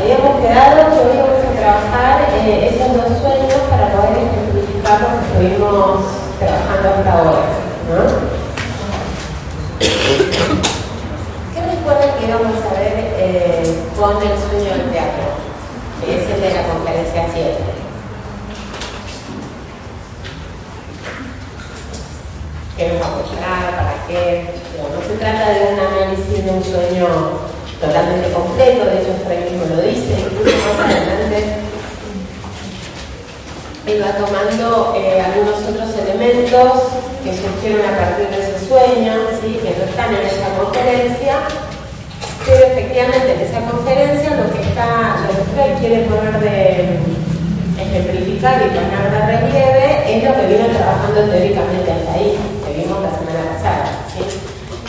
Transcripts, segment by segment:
Habíamos quedado que hoy íbamos a trabajar esos dos sueños para poder ejemplificar lo que estuvimos trabajando hasta ahora, ¿no? ¿Qué recuerdan que íbamos a ver con el sueño del teatro? Que es el de la conferencia 7. ¿Qué nos va a mostrar? ¿Para qué? No se trata de un análisis de un sueño totalmente completo, de hecho Freud mismo lo dice, incluso más adelante él va tomando algunos otros elementos que surgieron a partir de ese sueño, ¿sí? Que no están en esa conferencia, pero efectivamente en esa conferencia lo que Freud quiere poner de ejemplificar y poner de relieve es lo que vino trabajando teóricamente hasta ahí, que vimos la semana pasada, ¿sí?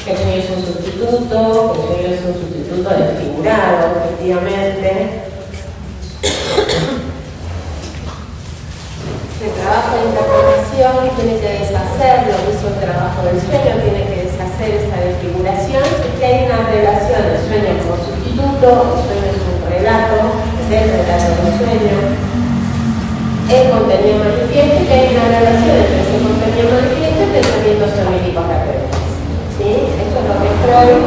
Que el sueño es un sustituto, que el sueño es un sustituto desfigurado, efectivamente. El trabajo de interpretación tiene que deshacer lo que hizo el trabajo del sueño, tiene que deshacer esa desfiguración, y que hay una relación del sueño como sustituto, el sueño es un relato, es el relato del sueño, el contenido manifiesto, y que hay una relación entre ese contenido manifiesto y pensamientos oníricos recurrentes. ¿Sí? Esto es lo que Freud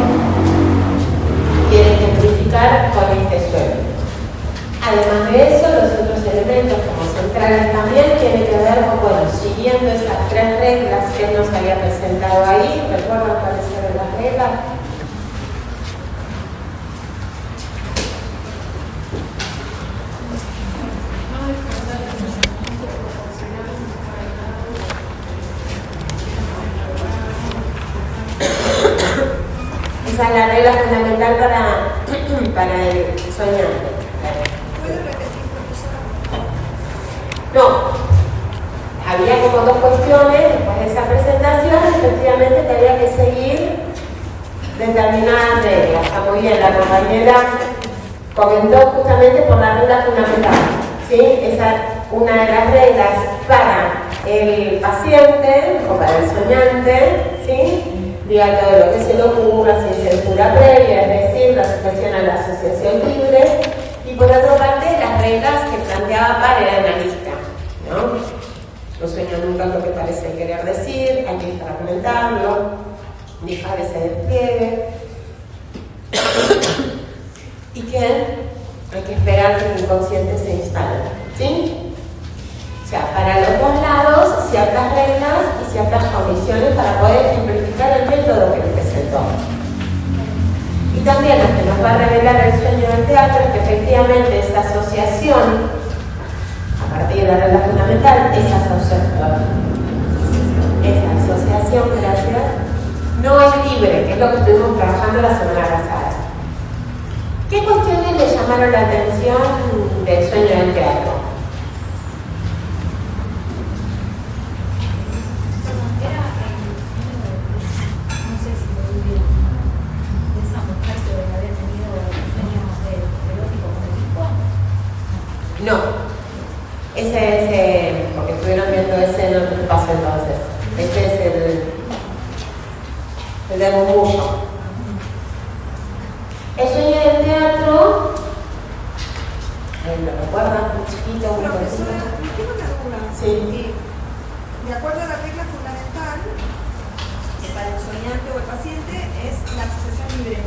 quiere ejemplificar con este sueño. Además de eso, los otros elementos como centrales también tienen que ver con, bueno, siguiendo esas tres reglas que él nos había presentado ahí. ¿Recuerdan cuáles eran las reglas? Esa es la regla fundamental para el soñante. ¿Puede repetir, profesora? No, había como dos cuestiones después de esa presentación, efectivamente que había que seguir determinadas reglas. Está muy bien, la compañera comentó justamente por la regla fundamental, ¿sí? Esa una de las reglas para el paciente o para el soñante, ¿sí? Diga todo lo que se le ocurra sin censura previa, es decir, la sujeción a la asociación libre, y por otra parte las reglas que planteaba para el analista, ¿no? No sueña nunca lo que parece querer decir, hay que fragmentarlo, dejar ese despliegue, y que hay que esperar que el inconsciente se instale, ¿sí? O sea, para los dos lados, ciertas reglas y ciertas condiciones para poder ejemplificar el método que le presentó. Y también lo que nos va a revelar el sueño del teatro es que efectivamente esa asociación, a partir de la regla fundamental, esa asociación, gracias, no es libre, que es lo que estuvimos trabajando la semana pasada. ¿Qué cuestiones le llamaron la atención del sueño del teatro? No, ese es, porque estuvieron viendo ese en otro espacio entonces. Ese es el de murmullo. El sueño del teatro, ¿lo recuerdan? Un chiquito, un Profesora, me tengo una duda. Sí. De acuerdo a la regla fundamental, que para el soñante o el paciente es la asociación libre.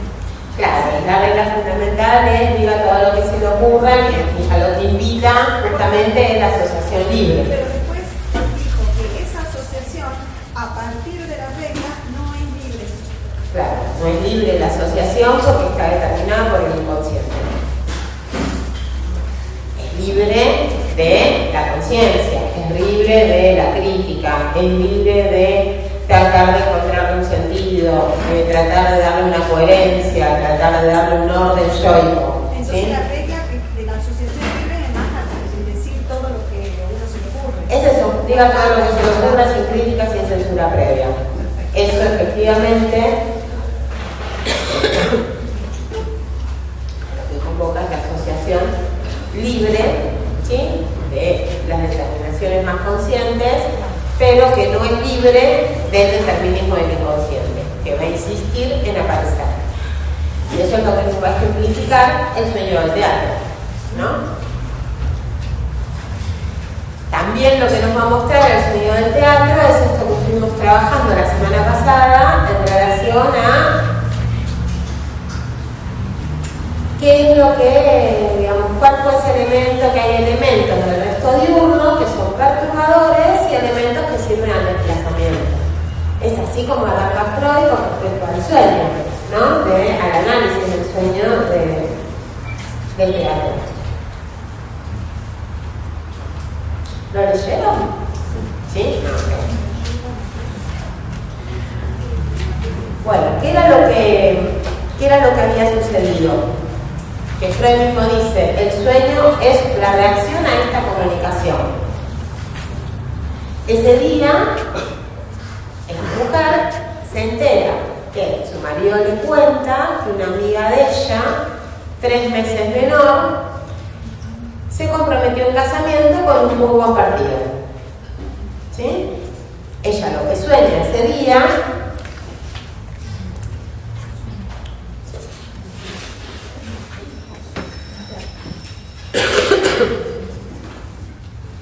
Claro, la regla fundamental es diga todo lo que se le ocurra y a lo que invita justamente es la asociación libre. Pero después dijo que esa asociación, a partir de la regla, no es libre. Claro, no es libre la asociación porque está determinada por el inconsciente. Es libre de la conciencia, es libre de la crítica, es libre de tratar de encontrar un sentido, de tratar de darle una coherencia, tratar de darle un orden yoico. Entonces ¿sí? la regla de la asociación libre es más de decir todo lo que a uno se le ocurre. Es eso, diga todo lo que se le ocurra sin crítica, sin censura previa. Eso efectivamente lo que convoca es la asociación libre, ¿sí? De las determinaciones más conscientes, pero que no es libre del determinismo del inconsciente, que va a insistir en aparecer. Y eso es lo que nos va a ejemplificar el sueño del teatro. ¿no? También lo que nos va a mostrar el sonido del teatro es esto que estuvimos trabajando la semana pasada en relación a qué es lo que, digamos, cuál fue ese elemento, que hay elementos del resto diurno que son perturbadores y elementos que sirven al desplazamiento. Es así como arranca Freud con respecto al sueño, ¿no? Al análisis del sueño del teatro. ¿Lo leyeron? ¿Sí? No, okay. Bueno, ¿qué era lo que había sucedido? Que Freud mismo dice, el sueño es la reacción a esta comunicación. Ese día, esta mujer se entera que su marido le cuenta que una amiga de ella, 3 meses menor, se comprometió en casamiento con un muy buen partido. ¿Sí? Ella lo que sueña ese día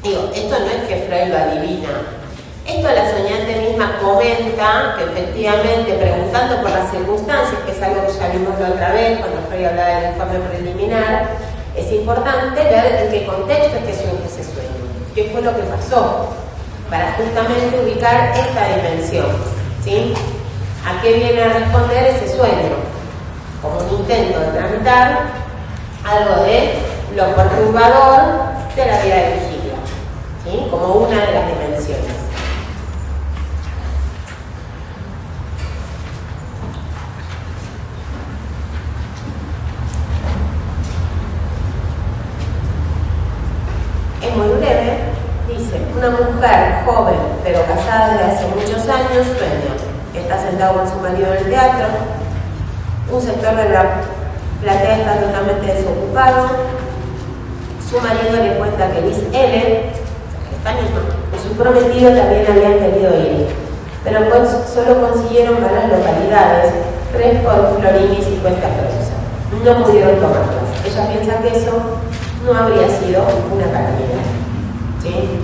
digo, esto no es que Freud lo adivina. Esto la soñante misma comenta que efectivamente, preguntando por las circunstancias, que es algo que ya vimos la otra vez cuando Freud hablaba del informe preliminar, es importante ver en qué contexto es que surge ese sueño, qué fue lo que pasó, para justamente ubicar esta dimensión, ¿sí? ¿A qué viene a responder ese sueño? Como un intento de tramitar algo de lo perturbador de la vida de vigilia, ¿sí? Como una de las dimensiones. Es muy breve, dice, una mujer joven pero casada desde hace muchos años sueña que está sentado con su marido en el teatro, un sector de la platea está totalmente desocupado, su marido le cuenta que Liz L, esta misma, y su prometido también habían querido ir, pero solo consiguieron varias localidades, 3 por florín y 50 pesos. No pudieron tomarlas. Ella piensa que eso no habría sido una calamidad, ¿sí?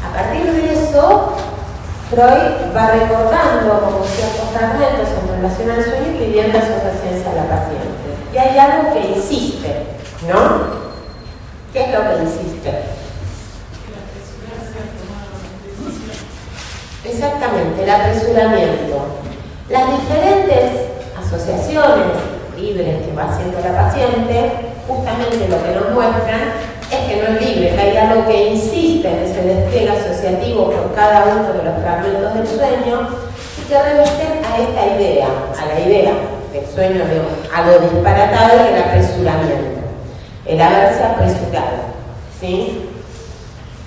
A partir de eso, Freud va recordando como ciertos fragmentos en relación al sueño y pidiendo asociaciones a la paciente. Y hay algo que insiste, ¿no? ¿Qué es lo que insiste? Exactamente, el apresuramiento. Las diferentes asociaciones libres que va haciendo la paciente, justamente lo que nos muestran es que no es libre, que hay algo que insiste en ese despliegue asociativo por cada uno de los fragmentos del sueño y que remiten a esta idea, a la idea del sueño, a lo disparatado y el apresuramiento, el haberse apresurado, ¿sí?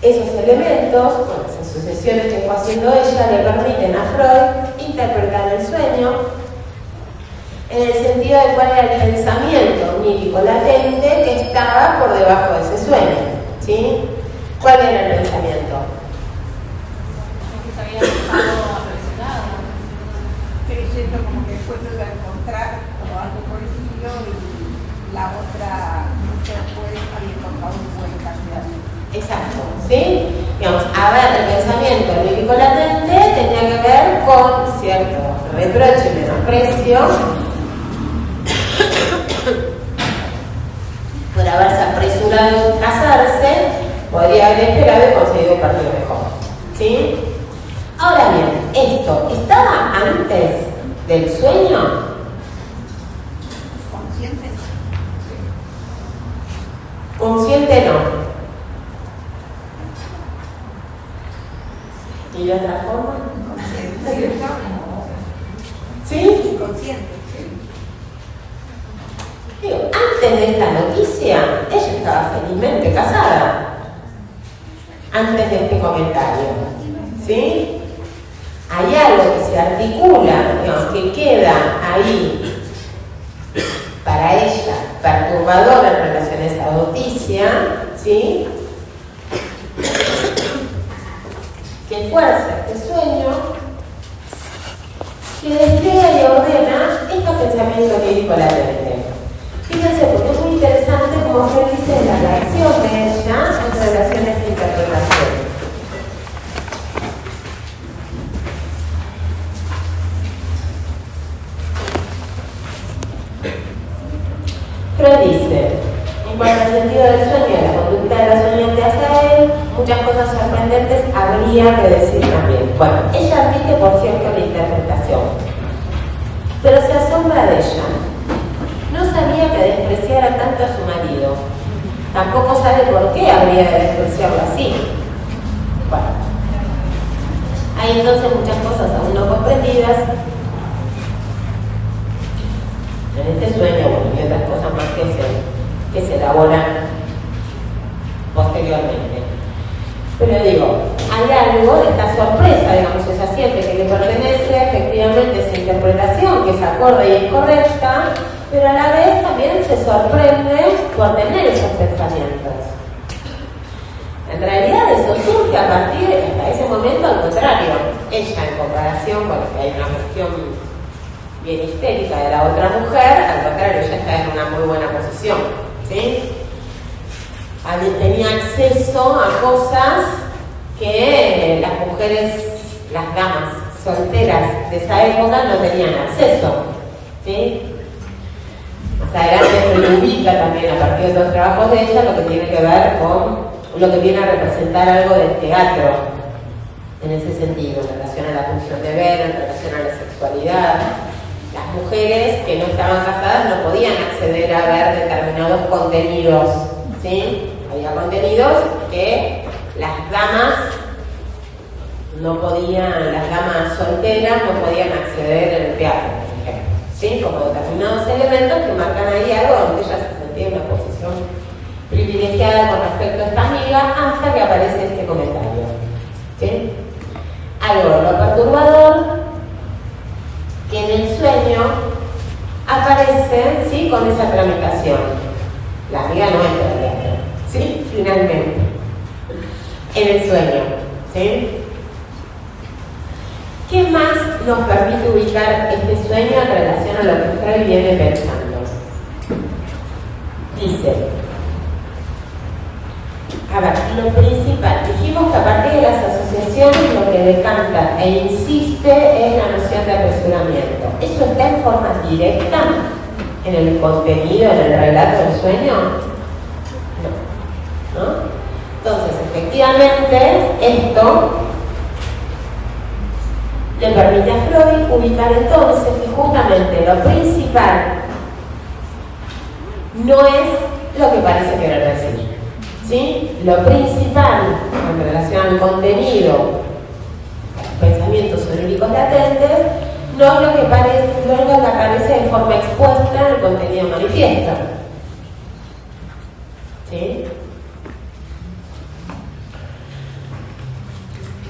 Esos elementos, con las asociaciones que fue haciendo ella, le permiten a Freud interpretar el sueño en el sentido de cuál era el pensamiento onírico latente que estaba por debajo de ese sueño, ¿sí? ¿Cuál era el pensamiento? Que se había dejado apresurado, creyendo como que después lo iba a encontrar como algo por el estilo y la otra mucho después había encontrado un buen candidato. Exacto, ¿sí? Digamos, a ver, el pensamiento onírico latente tenía que ver con cierto reproche y menosprecio por haberse apresurado en casarse, podría haber esperado y conseguido un partido mejor, ¿sí? Ahora bien, ¿esto estaba antes del sueño? Consciente. Consciente no. ¿Y de otra forma? Consciente. ¿Sí? Consciente. Digo, antes de esta noticia, ella estaba felizmente casada. Antes de este comentario, ¿sí? Hay algo que se articula, digamos, que queda ahí para ella perturbador en relación a esa noticia, ¿sí? Que fuerza este sueño, que despliega y ordena estos pensamientos lírico latentes. Fíjense, porque es muy Freud dice, en cuanto al sentido del sueño y la conducta de la soñante hacia él, muchas cosas sorprendentes habría que decir también. Bueno, ella admite, por cierto, la interpretación, pero se asombra de ella. No sabía que despreciara tanto a su marido. Tampoco sabe por qué habría de despreciarlo así. Bueno, hay entonces muchas cosas aún no comprendidas en este sueño, bueno, y otras cosas más que se elaboran posteriormente. Pero digo, hay algo de esta sorpresa, digamos, ella siente que le pertenece efectivamente esa interpretación, que es acorde y es correcta, pero a la vez también se sorprende por tener esos pensamientos. En realidad eso surge a partir de ese momento, al contrario. Ella, en comparación con que hay una cuestión bien histérica de la otra mujer, al contrario, ella está en una muy buena posición, ¿sí? Tenía acceso a cosas que las mujeres, las damas solteras de esa época no tenían acceso, ¿sí? Más adelante se ubica también a partir de los trabajos de ella lo que tiene que ver con lo que viene a representar algo del teatro en ese sentido, en relación a la función de ver, en relación a la sexualidad. Las mujeres que no estaban casadas no podían acceder a ver determinados contenidos, ¿sí? Había contenidos que las damas no podían, las damas solteras no podían acceder en el teatro, por ejemplo, ¿sí? Como determinados elementos que marcan ahí algo donde ella se sentía en una posición privilegiada con respecto a esta amiga hasta que aparece este comentario, ¿sí? Algo de lo perturbador que en el sueño aparece, ¿sí? Con esa tramitación. La amiga no entra al teatro, ¿sí? Finalmente, en el sueño, ¿sí? ¿Qué más nos permite ubicar este sueño en relación a lo que Freud viene pensando? Dice, a ver, lo principal, dijimos que a partir de las asociaciones lo que decanta e insiste es la noción de apresuramiento. ¿Eso está en forma directa en el contenido, en el relato del sueño? No. Entonces, efectivamente, esto le permite a Freud ubicar entonces que justamente lo principal no es lo que parece querer decir, ¿sí? Lo principal en relación al contenido, a los pensamientos oníricos latentes, no es lo que aparece de forma expuesta en el contenido manifiesto, ¿sí?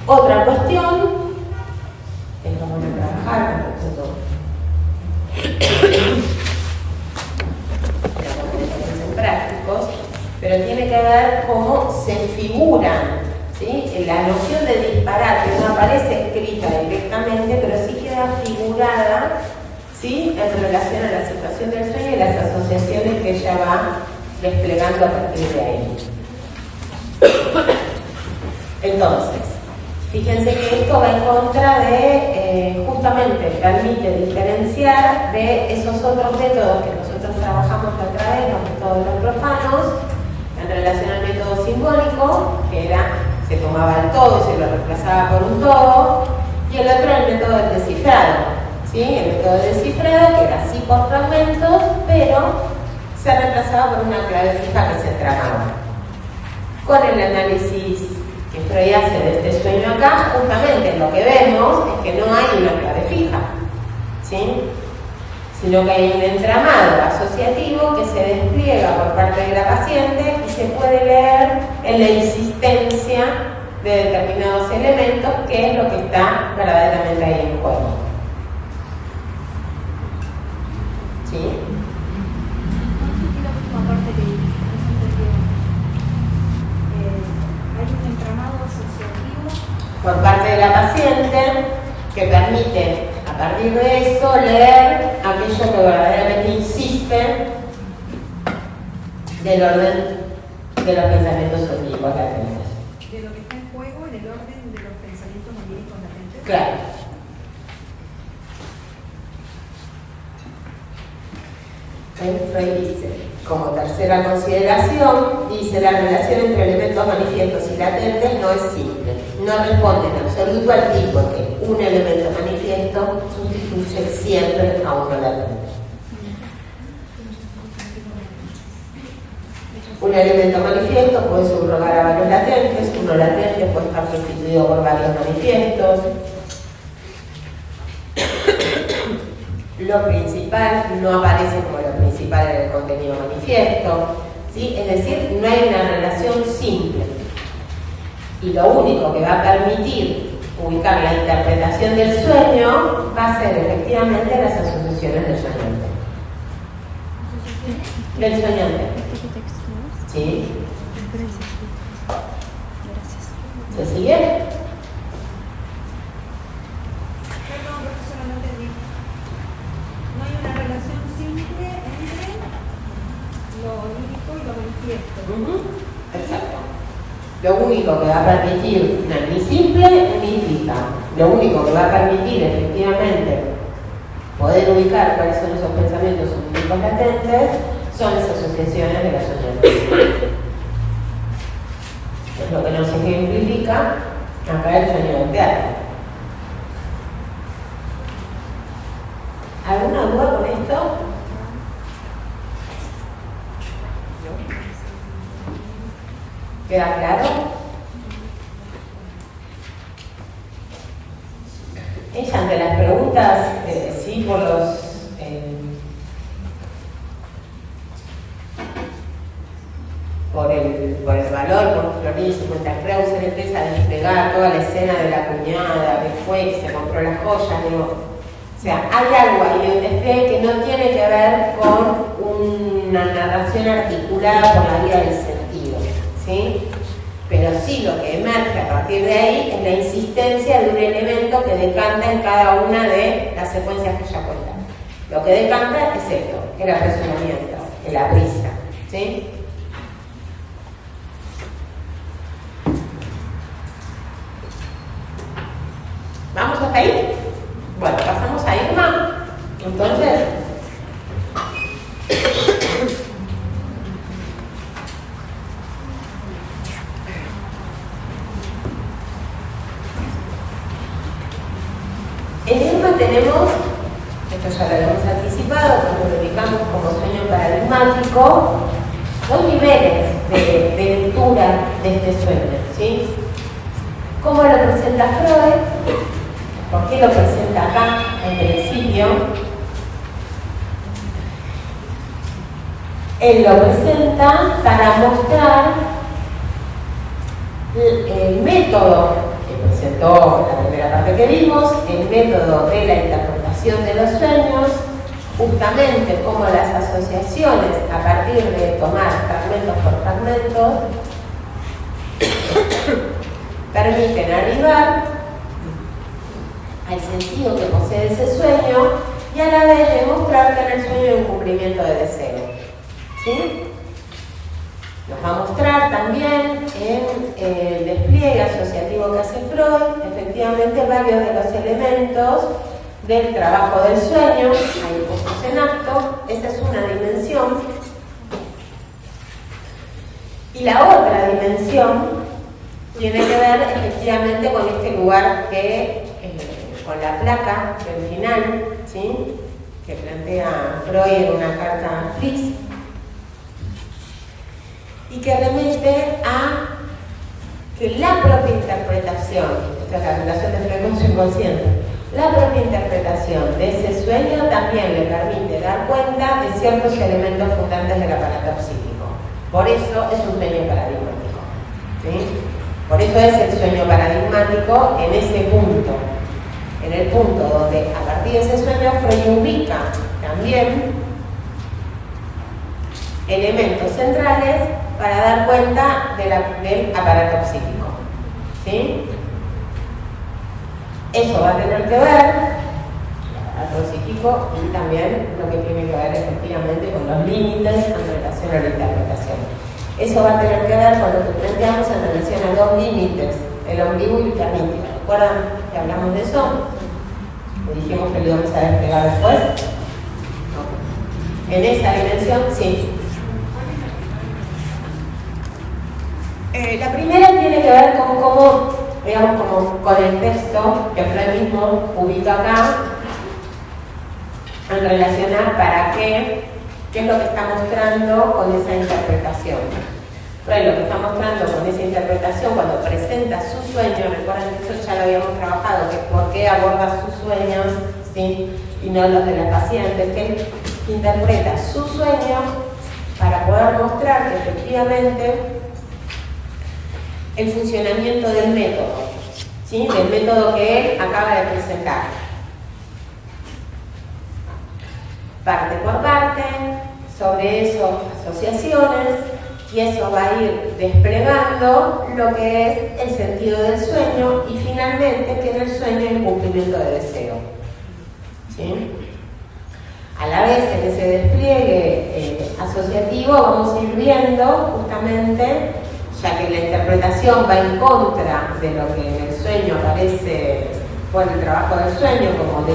Otra cuestión es cómo van a trabajar en prácticos, pero tiene que ver cómo se figuran, ¿sí? La noción de disparate no aparece escrita directamente, pero sí queda figurada, ¿sí? En relación a la situación del sueño y las asociaciones que ella va desplegando a partir de ahí. Entonces, fíjense que esto va en contra de, justamente permite diferenciar de esos otros métodos que nosotros trabajamos la otra vez, los métodos de los profanos, en relación al método simbólico, que era, se tomaba el todo y se lo reemplazaba por un todo, y el otro el método del descifrado, ¿sí? El método del descifrado, que era así por fragmentos, pero se reemplazaba por una clave fija que se entramaba. Con el análisis que Freud hace de este sueño acá, justamente lo que vemos es que no hay una clave fija, ¿sí? Sino que hay un entramado asociativo que se despliega por parte de la paciente y se puede leer en la insistencia de determinados elementos, que es lo que está verdaderamente ahí en juego, ¿sí? Por parte de la paciente, que permite, a partir de eso, leer aquello que verdaderamente insiste del orden de los pensamientos oníricos latentes. De lo que está en juego en el orden de los pensamientos oníricos latentes. Claro. Freud dice, como tercera consideración, dice la relación entre elementos manifiestos y latentes no es simple. No responde en absoluto al tipo que un elemento manifiesto sustituye siempre a uno latente. Un elemento manifiesto puede subrogar a varios latentes, uno latente puede estar sustituido por varios manifiestos. Lo principal no aparece como lo principal en el contenido manifiesto, ¿sí? Es decir, no hay una relación simple. Y lo único que va a permitir ubicar la interpretación del sueño va a ser efectivamente las asociaciones del soñante. Del soñante. ¿Sí? ¿Se sigue? Perdón, profesora, no entendí. No hay una relación simple entre lo onírico y lo manifiesto. Exacto. Lo único que va a permitir, ni simple ni fija, lo único que va a permitir efectivamente poder ubicar cuáles son esos pensamientos oníricos latentes son las asociaciones de los soñantes. Es lo que nos ejemplifica acá el sueño del teatro. ¿Alguna duda con esto? ¿Queda claro? Ella ante las preguntas, sí, por los por el valor, por Florín 50 Krauser, empieza a desplegar toda la escena de la cuñada, que fue, que se compró las joyas, digo, o sea, hay algo ahí de un despliegue que no tiene que ver con una narración articulada por la vía del sentido, ¿sí? Pero sí lo que emerge a partir de ahí es la insistencia de un elemento que decanta en cada una de las secuencias que ella cuenta. Lo que decanta es esto, el apresuramiento, la prisa, ¿sí? ¿Vamos hasta ahí? Bueno, pasamos a Irma. Entonces, en Irma tenemos, esto ya lo habíamos anticipado, cuando lo ubicamos como sueño paradigmático, dos niveles de lectura de este sueño, ¿sí? ¿Cómo lo presenta Freud? ¿Por qué lo presenta acá en principio? Él lo presenta para mostrar el método que presentó la primera parte que vimos, el método de la interpretación de los sueños, justamente como las asociaciones a partir de tomar fragmentos por fragmentos permiten arribar al sentido que posee ese sueño y a la vez demostrar que en el sueño hay un cumplimiento de deseo. ¿Sí? Nos va a mostrar también en el despliegue asociativo que hace Freud, efectivamente varios de los elementos del trabajo del sueño, hay puestos en acto, esa es una dimensión. Y la otra dimensión tiene que ver efectivamente con este lugar que con la placa del final, ¿sí? Que plantea Freud en una carta a Fritz y que remite a que la propia interpretación, esta es la relación de Freud con su inconsciente, la propia interpretación de ese sueño también le permite dar cuenta de ciertos elementos fundantes del aparato psíquico. Por eso es un sueño paradigmático, ¿sí? Por eso es el sueño paradigmático en ese punto. En el punto donde a partir de ese sueño Freud ubica también elementos centrales para dar cuenta del aparato psíquico, ¿sí? Eso va a tener que ver, el aparato psíquico, y también lo que tiene que ver efectivamente con los límites en relación a la interpretación. Eso va a tener que ver con lo que planteamos en relación a los límites, el ombligo y el permitido. ¿Recuerdan que hablamos de eso? ¿Le dijimos que lo íbamos a desplegar después? En esa dimensión, sí. La primera tiene que ver con cómo, digamos, como con el texto que Freud mismo ubica acá, en relacionar para qué es lo que está mostrando con esa interpretación. Freud lo que está mostrando con esa interpretación cuando presenta su sueño, recuerden que eso ya lo habíamos trabajado, que es por qué aborda sus sueños, ¿sí? Y no los de la paciente, que él interpreta su sueño para poder mostrar que efectivamente el funcionamiento del método, ¿sí? Del método que él acaba de presentar. Parte por parte, sobre eso asociaciones, y eso va a ir desplegando lo que es el sentido del sueño y finalmente que en el sueño hay un cumplimiento de deseo. ¿Sí? A la vez en ese despliegue asociativo vamos a ir viendo justamente, ya que la interpretación va en contra de lo que en el sueño aparece por el trabajo del sueño como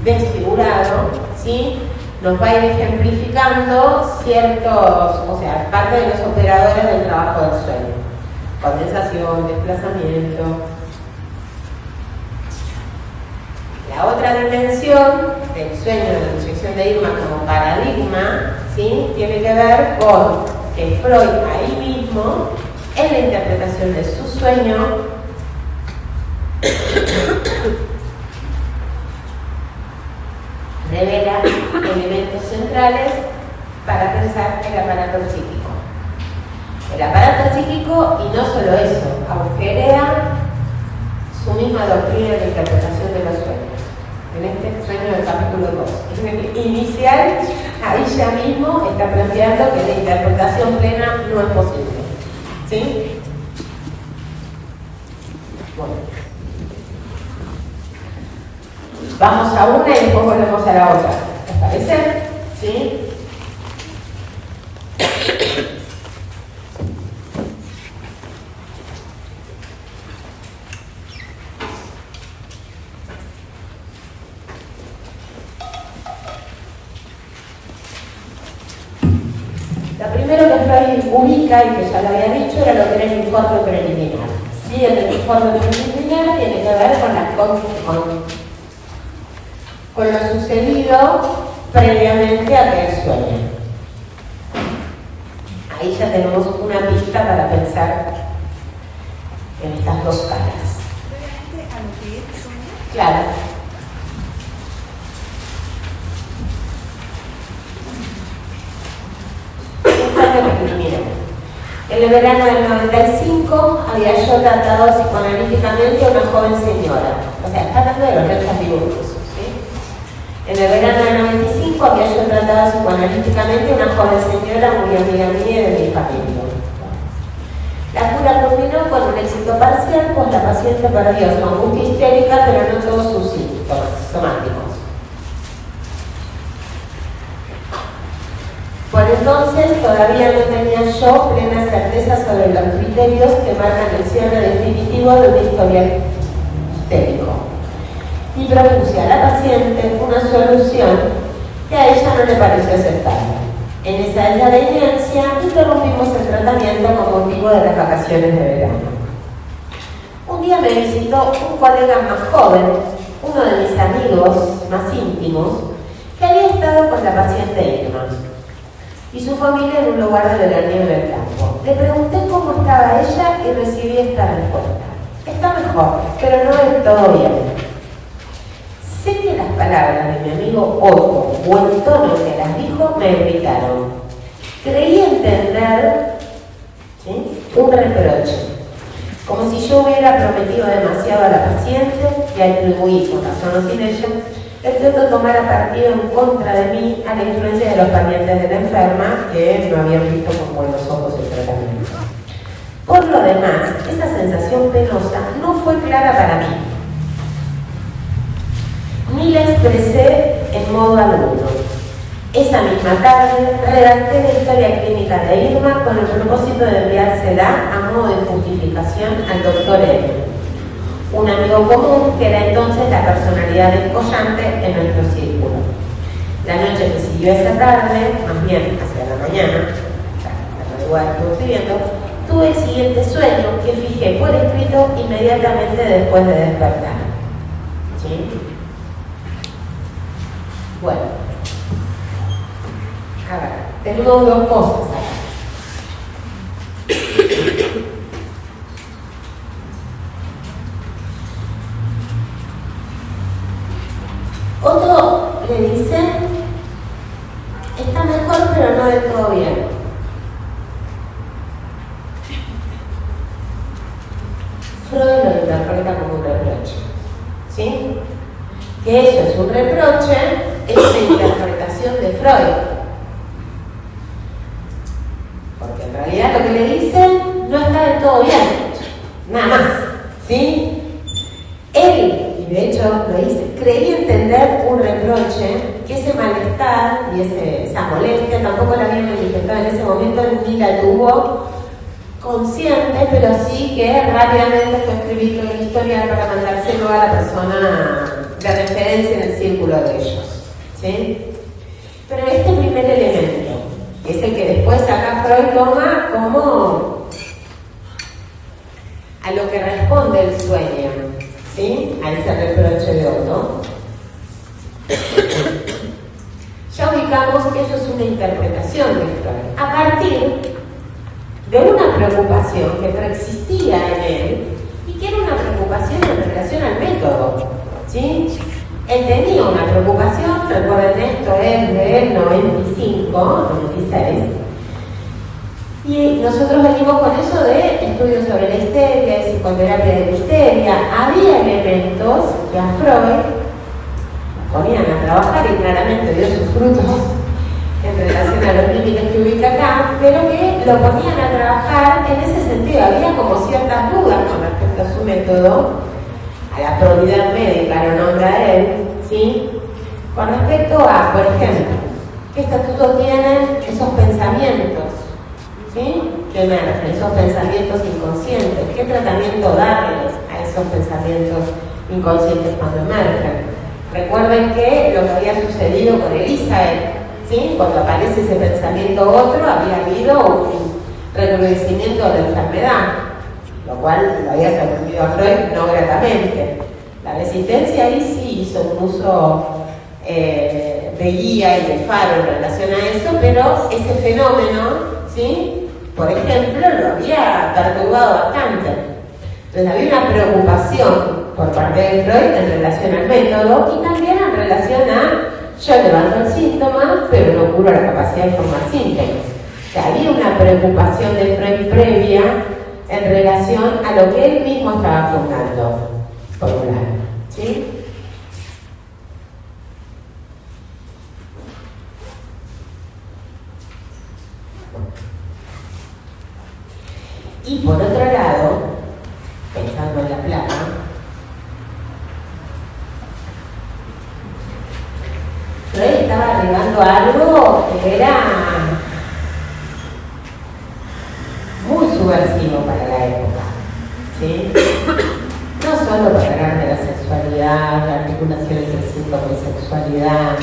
desfigurado, ¿sí? Nos va a ir ejemplificando ciertos, o sea, parte de los operadores del trabajo del sueño. Condensación, desplazamiento. La otra dimensión del sueño de la proyección de Irma como paradigma, ¿sí? Tiene que ver con que Freud ahí mismo, en la interpretación de su sueño, revela elementos centrales para pensar el aparato psíquico. El aparato psíquico, y no solo eso, agujerea su misma doctrina de interpretación de los sueños. En este sueño del capítulo 2. En el inicial, ahí ya mismo está planteando que la interpretación plena no es posible. ¿Sí? Bueno. Vamos a una y después volvemos a la otra. ¿Les parece? ¿Sí? Lo primero que Freud ubica, y que ya lo había dicho, era lo que era el informe preliminar. ¿Sí? El informe preliminar tiene que ver con lo sucedido previamente a que él sueñe. Ahí ya tenemos una pista para pensar en estas dos caras. ¿Previamente a lo que él sueña? Claro. En el verano del 95 había yo tratado psicoanalíticamente a una joven señora. O sea, está hablando de los rechazos dibujos. ¿Sí? En el verano del 95 había yo tratado psicoanalíticamente a una joven señora muy amiga mía y de mi familia. La cura culminó con un éxito parcial, pues la paciente perdió su angustia histérica, pero no todos sus síntomas somáticos. Por entonces todavía no tenía yo plena certeza sobre los criterios que marcan el cierre definitivo de un historial histérico. Y propuse a la paciente una solución que a ella no le pareció aceptable. En esa desaveniencia interrumpimos el tratamiento con motivo de las vacaciones de verano. Un día me visitó un colega más joven, uno de mis amigos más íntimos, que había estado con la paciente Irma y su familia en un lugar de veraneo del campo. Le pregunté cómo estaba ella y recibí esta respuesta. Está mejor, pero no del todo bien. Sé que las palabras de mi amigo Otto o el tono que las dijo me irritaron. Creí entender, ¿sí?, un reproche, como si yo hubiera prometido demasiado a la paciente y atribuí, con razón o sin ella, el trato tomara partido en contra de mí a la influencia de los parientes de la enferma que no habían visto con buenos ojos el tratamiento. Por lo demás, esa sensación penosa no fue clara para mí, ni la expresé en modo alguno. Esa misma tarde redacté la historia clínica de Irma con el propósito de enviársela a modo de justificación al doctor M, un amigo común que era entonces la personalidad descollante en nuestro círculo. La noche que siguió esa tarde, más bien hacia la mañana, la madrugada estuve escribiendo, tuve el siguiente sueño que fijé por escrito inmediatamente después de despertar. ¿Sí? Bueno, a ver, tenemos dos cosas acá. Otto le dice, está mejor pero no del todo bien. Freud lo interpreta como un reproche, ¿sí? Que eso es un reproche, es una interpretación de Freud. Porque en realidad lo que le dicen no está del todo bien, nada más, ¿sí? Él, y de hecho lo dice, creía entender un reproche, que ese malestar y esa molestia tampoco la había manifestado en ese momento ni la tuvo consciente, pero sí que rápidamente fue escribir todo el historial para mandárselo a la persona de referencia en el círculo de ellos, ¿sí? Pero este primer elemento es el que después acá Freud toma como a lo que responde el sueño, ¿sí? A ese reproche de Otto. Ya ubicamos que eso es una interpretación de Freud a partir de una preocupación que preexistía en él y que era una preocupación en relación al método, ¿sí? Él tenía una preocupación, recuerden esto es del 95, 96, y nosotros venimos con eso de estudios sobre la histeria, de psicoterapia de la histeria. Había elementos que a Freud ponían a trabajar y claramente dio sus frutos en relación a los límites que ubica acá, pero que lo ponían a trabajar en ese sentido. Había como ciertas dudas con respecto a su método, a la probidad médica, lo nombra él, ¿sí? Con respecto a, por ejemplo, ¿qué estatuto tienen esos pensamientos? ¿Sí? Que emergen, esos pensamientos inconscientes. ¿Qué tratamiento darles a esos pensamientos inconscientes cuando emergen? Recuerden que lo que había sucedido con Elizabeth, ¿sí? Cuando aparece ese pensamiento otro, había habido un recrudecimiento de la enfermedad, lo cual lo había sorprendido a Freud no gratamente. La resistencia ahí sí hizo un uso de guía y de faro en relación a eso, pero ese fenómeno, ¿sí? Por ejemplo, lo había perturbado bastante. Entonces había una preocupación por parte de Freud en relación al método y también en relación a yo levanto el síntoma, pero no curo la capacidad de formar síntomas. O sea, había una preocupación de Freud previa en relación a lo que él mismo estaba fundando, por un lado, ¿sí? Y por otro lado, pensando en la plata, Freud estaba arribando a algo que era muy subversivo para la época, ¿sí? No solo para hablar de la sexualidad, la articulación entre síntoma y sexualidad,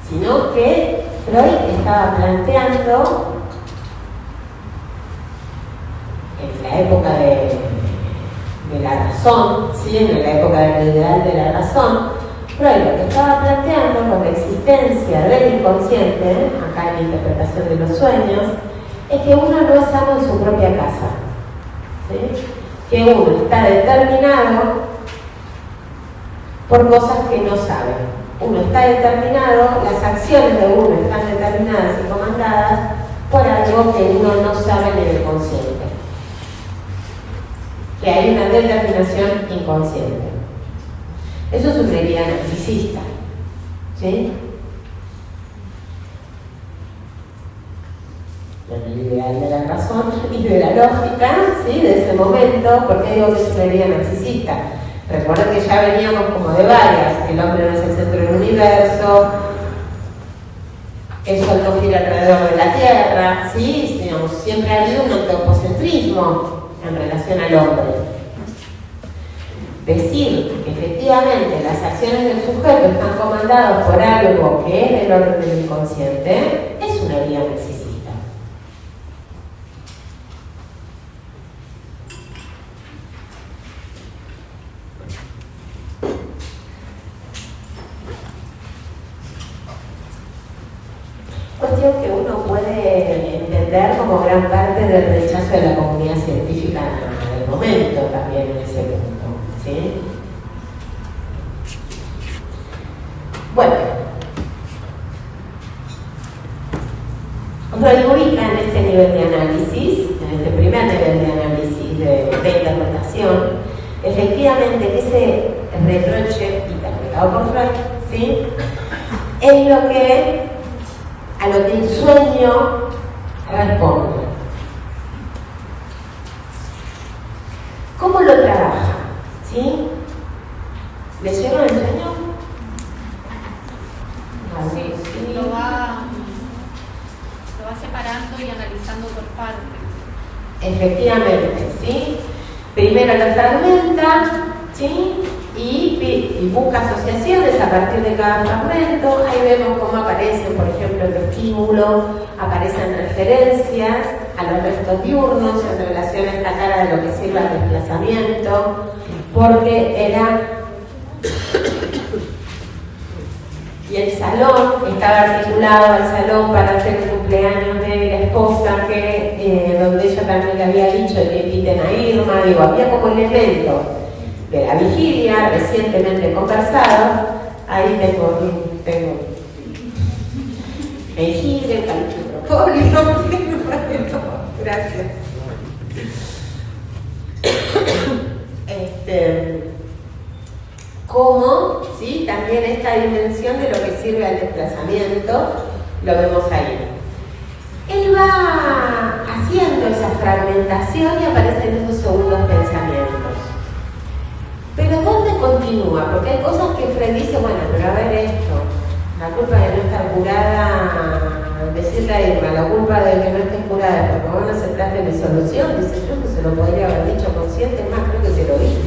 sino que Freud estaba planteando en la época de la razón, ¿sí? En la época del ideal de la razón, Freud lo que estaba planteando con la existencia del inconsciente, acá en la interpretación de los sueños, es que uno no es amo en su propia casa, ¿sí? Que uno está determinado por cosas que no sabe. Uno está determinado, las acciones de uno están determinadas y comandadas por algo que uno no sabe en el consciente. Que hay una determinación inconsciente. Eso es una idea narcisista, ¿sí? El ideal de la razón y de la lógica, ¿sí? De ese momento, porque digo que es una idea narcisista. Recuerden que ya veníamos como de varias, el hombre no es el centro del universo, el sol no gira alrededor de la Tierra, ¿sí? Digamos, siempre ha habido un antropocentrismo en relación al hombre. decir que efectivamente las acciones del sujeto están comandadas por algo que es del orden del inconsciente, es una herida narcisista. Cuestión que uno puede entender como gran parte del rechazo de la comunidad científica del momento también en ese punto, ¿sí? Bueno, Freud ubica en este nivel de análisis, en este primer nivel de análisis de interpretación, efectivamente que ese reproche interpretado por Freud, ¿sí?, es lo que a lo que el sueño responde. ¿Cómo lo trabaja? ¿Sí? ¿Leyeron el sueño? Sí, sí. Lo va separando y analizando por partes. Efectivamente, ¿sí? Primero lo fragmenta, ¿sí? Y busca asociaciones a partir de cada fragmento. Ahí vemos cómo aparecen, por ejemplo, el estímulo, aparecen referencias a los restos diurnos en relación a esta cara de lo que sirve al desplazamiento, porque era... Y el salón estaba articulado al salón para hacer el cumpleaños de la esposa, donde ella también le había dicho que inviten a Irma. Digo, había como elementos de la vigilia recientemente conversado. Ahí tengo jengibre, propóleo, gracias. Como, ¿sí?, también esta dimensión de lo que sirve al desplazamiento, lo vemos ahí. Él va haciendo esa fragmentación y aparecen esos segundos pensamientos. Pero ¿dónde continúa? Porque hay cosas que Freud dice, bueno, pero a ver esto, la culpa de no estar curada, decirle a Irma, la culpa de que no esté curada, porque vos no aceptaste mi solución, dice, yo no se lo podría haber dicho consciente, más creo que se lo dije.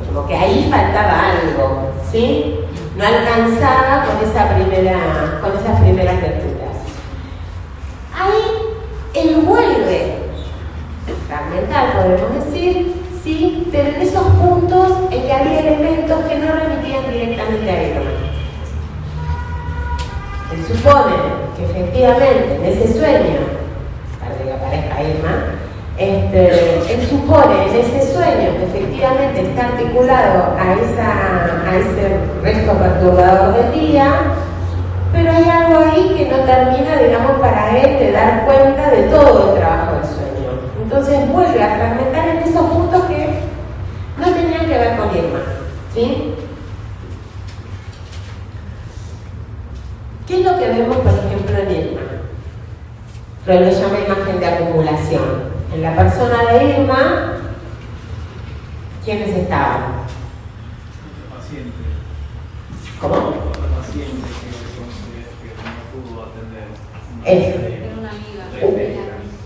Como que ahí faltaba algo, ¿sí? No alcanzaba con esas primeras lecturas. Ahí él vuelve a fragmentar, podemos decir, sí, pero en esos puntos en que había elementos que no remitían directamente a Irma. Él supone que efectivamente en ese sueño, para que aparezca Irma, él supone en ese sueño que efectivamente está articulado a ese resto perturbador del día, pero hay algo ahí que no termina, digamos, para él de dar cuenta de todo el trabajo del sueño. Entonces vuelve a fragmentar en esos puntos que no tenían que ver con Irma, ¿sí? ¿Qué es lo que vemos, por ejemplo, en Irma? Freud lo llama imagen de acumulación. En la persona de Irma, ¿quiénes estaban? El paciente. ¿Cómo? El paciente que no pudo atender. Era una amiga.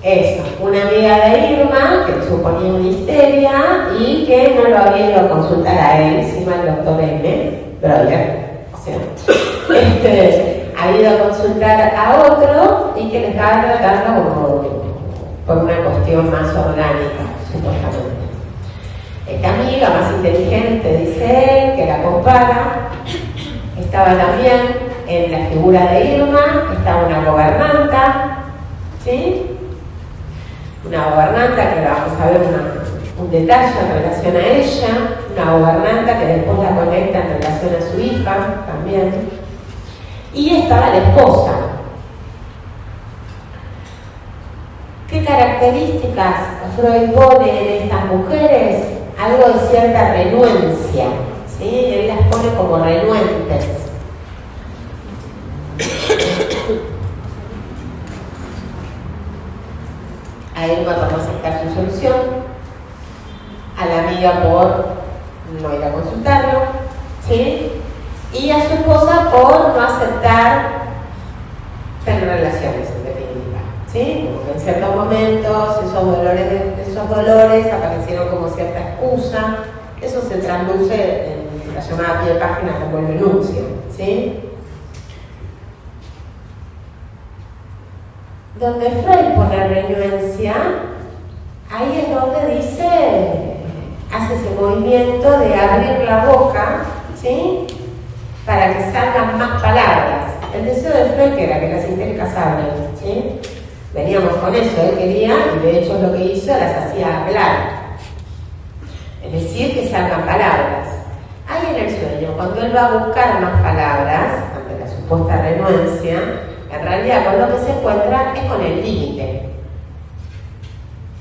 Eso, una amiga de Irma que suponía una histeria y que no lo había ido a consultar a él, encima el doctor M. Breuer. O sea, ha ido a consultar a otro y que le estaba tratando como por una cuestión más orgánica, supuestamente. Esta amiga más inteligente, dice él, que la compara, estaba también en la figura de Irma, estaba una gobernanta, ¿sí? Una gobernanta que vamos a ver un detalle en relación a ella, una gobernanta que después la conecta en relación a su hija también, y estaba la esposa. ¿Qué características Freud pone en estas mujeres? Algo de cierta renuencia, ¿sí? Él las pone como renuentes. A Irma por no aceptar su solución, a la amiga por no ir a consultarlo, ¿sí? Y a su esposa por no aceptar tener relaciones, en definitiva, ¿sí? Como que en ciertos momentos esos dolores aparecieron como cierta excusa Eso se traduce en la llamada pie de página como el enuncio, ¿sí? Donde Freud pone renuencia, ahí es donde dice, hace ese movimiento de abrir la boca, ¿sí? Para que salgan más palabras. El deseo de Freud que era que las histéricas hablen, ¿sí? Veníamos con eso, él quería, y de hecho lo que hizo, las hacía hablar. Es decir, que salgan palabras. Ahí en el sueño, cuando él va a buscar más palabras, ante la supuesta renuencia, en realidad con lo que se encuentra es con el límite.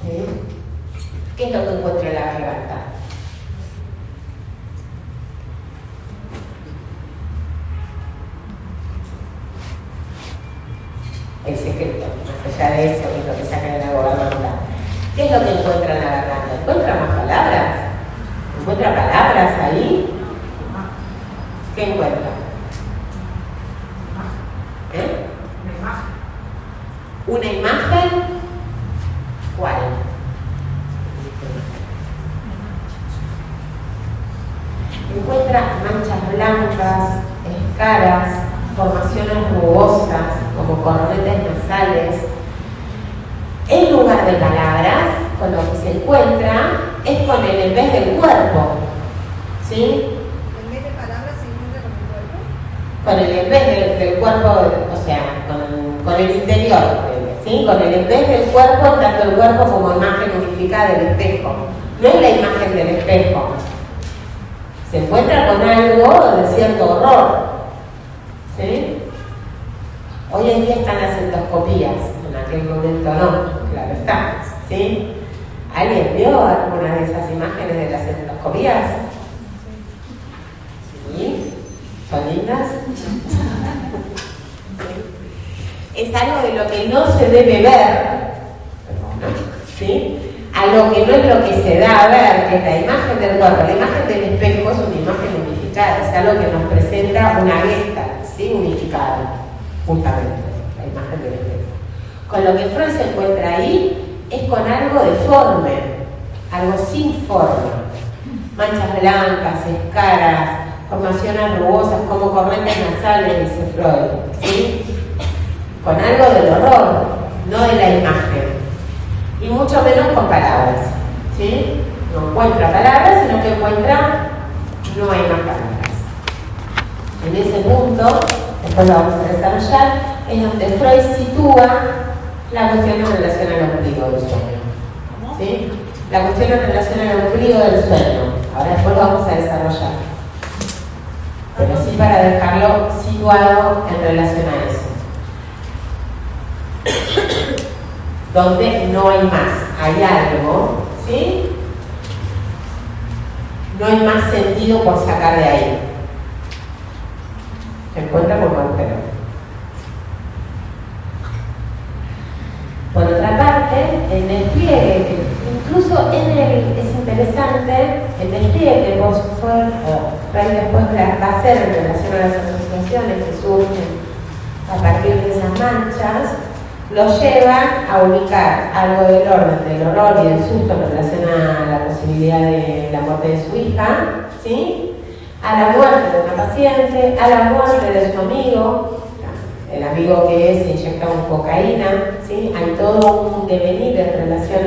¿Sí? ¿Qué es lo que encuentra en la garganta? El secreto, más allá de eso, que es lo que saca de la gobernanza. ¿Qué es lo que encuentra en la garganta? ¿Encuentra más palabras? ¿Encuentra palabras ahí? ¿Qué encuentra? ¿Eh? ¿Una imagen? ¿Cuál? Encuentra manchas blancas, escaras, formaciones rugosas, como cornetes nasales. En lugar de palabras, con lo que se encuentra es con el en vez del cuerpo. ¿Sí? En vez de palabras se encuentra Con con el cuerpo. el en vez del cuerpo, o sea, con el interior, ¿sí? Con el en vez del cuerpo, tanto el cuerpo como imagen unificada del espejo. No es la imagen del espejo. Se encuentra con algo de cierto horror. ¿Sí? Hoy en día están las endoscopías, en aquel momento no, claro está. ¿Sí? ¿Alguien vio alguna de esas imágenes de las endoscopías? ¿Sí? ¿Son lindas? Es algo de lo que no se debe ver, ¿sí? A lo que no es lo que se da a ver, que es la imagen del cuerpo. La imagen del espejo es una imagen unificada, es algo que nos presenta una gesta, ¿sí? Unificada, justamente, la imagen del espejo. Con lo que Freud se encuentra ahí es con algo deforme, algo sin forma. Manchas blancas, escaras, formaciones rugosas como corrientes nasales, dice Freud, ¿sí? Con algo del horror, no de la imagen. Y mucho menos con palabras, ¿sí? No encuentra palabras, sino que encuentra, no hay más palabras. En ese punto, después lo vamos a desarrollar, es donde Freud sitúa la cuestión en relación al ombligo del sueño. ¿Sí? La cuestión en relación al ombligo del sueño. Ahora después lo vamos a desarrollar. Pero sí para dejarlo situado en relación a eso. Donde no hay más, hay algo, ¿sí? No hay más sentido por sacar de ahí. Se encuentra como agujero. Por otra parte, el despliegue, incluso es interesante, el despliegue que Freud después va a hacer en relación a las asociaciones que surgen a partir de esas manchas, lo lleva a ubicar algo del orden del horror y del susto en relación a la posibilidad de la muerte de su hija, ¿sí? A la muerte de una paciente, a la muerte de su amigo, el amigo que se inyecta con cocaína, ¿sí? Hay todo un devenir en relación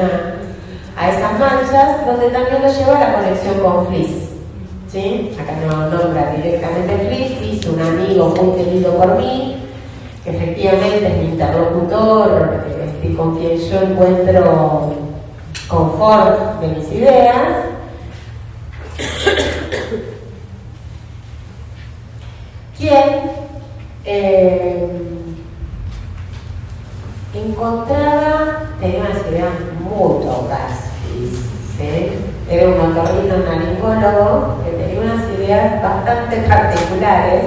a esas manchas, donde también lo lleva a la conexión con Fliss, ¿sí? Acá no nombra directamente Fliss, dice un amigo muy querido por mí, que efectivamente es mi interlocutor, con quien yo encuentro confort de mis ideas. Quien encontraba, tenía unas ideas muy locas, ¿sí? Era un otorrinolaringólogo que tenía unas ideas bastante particulares,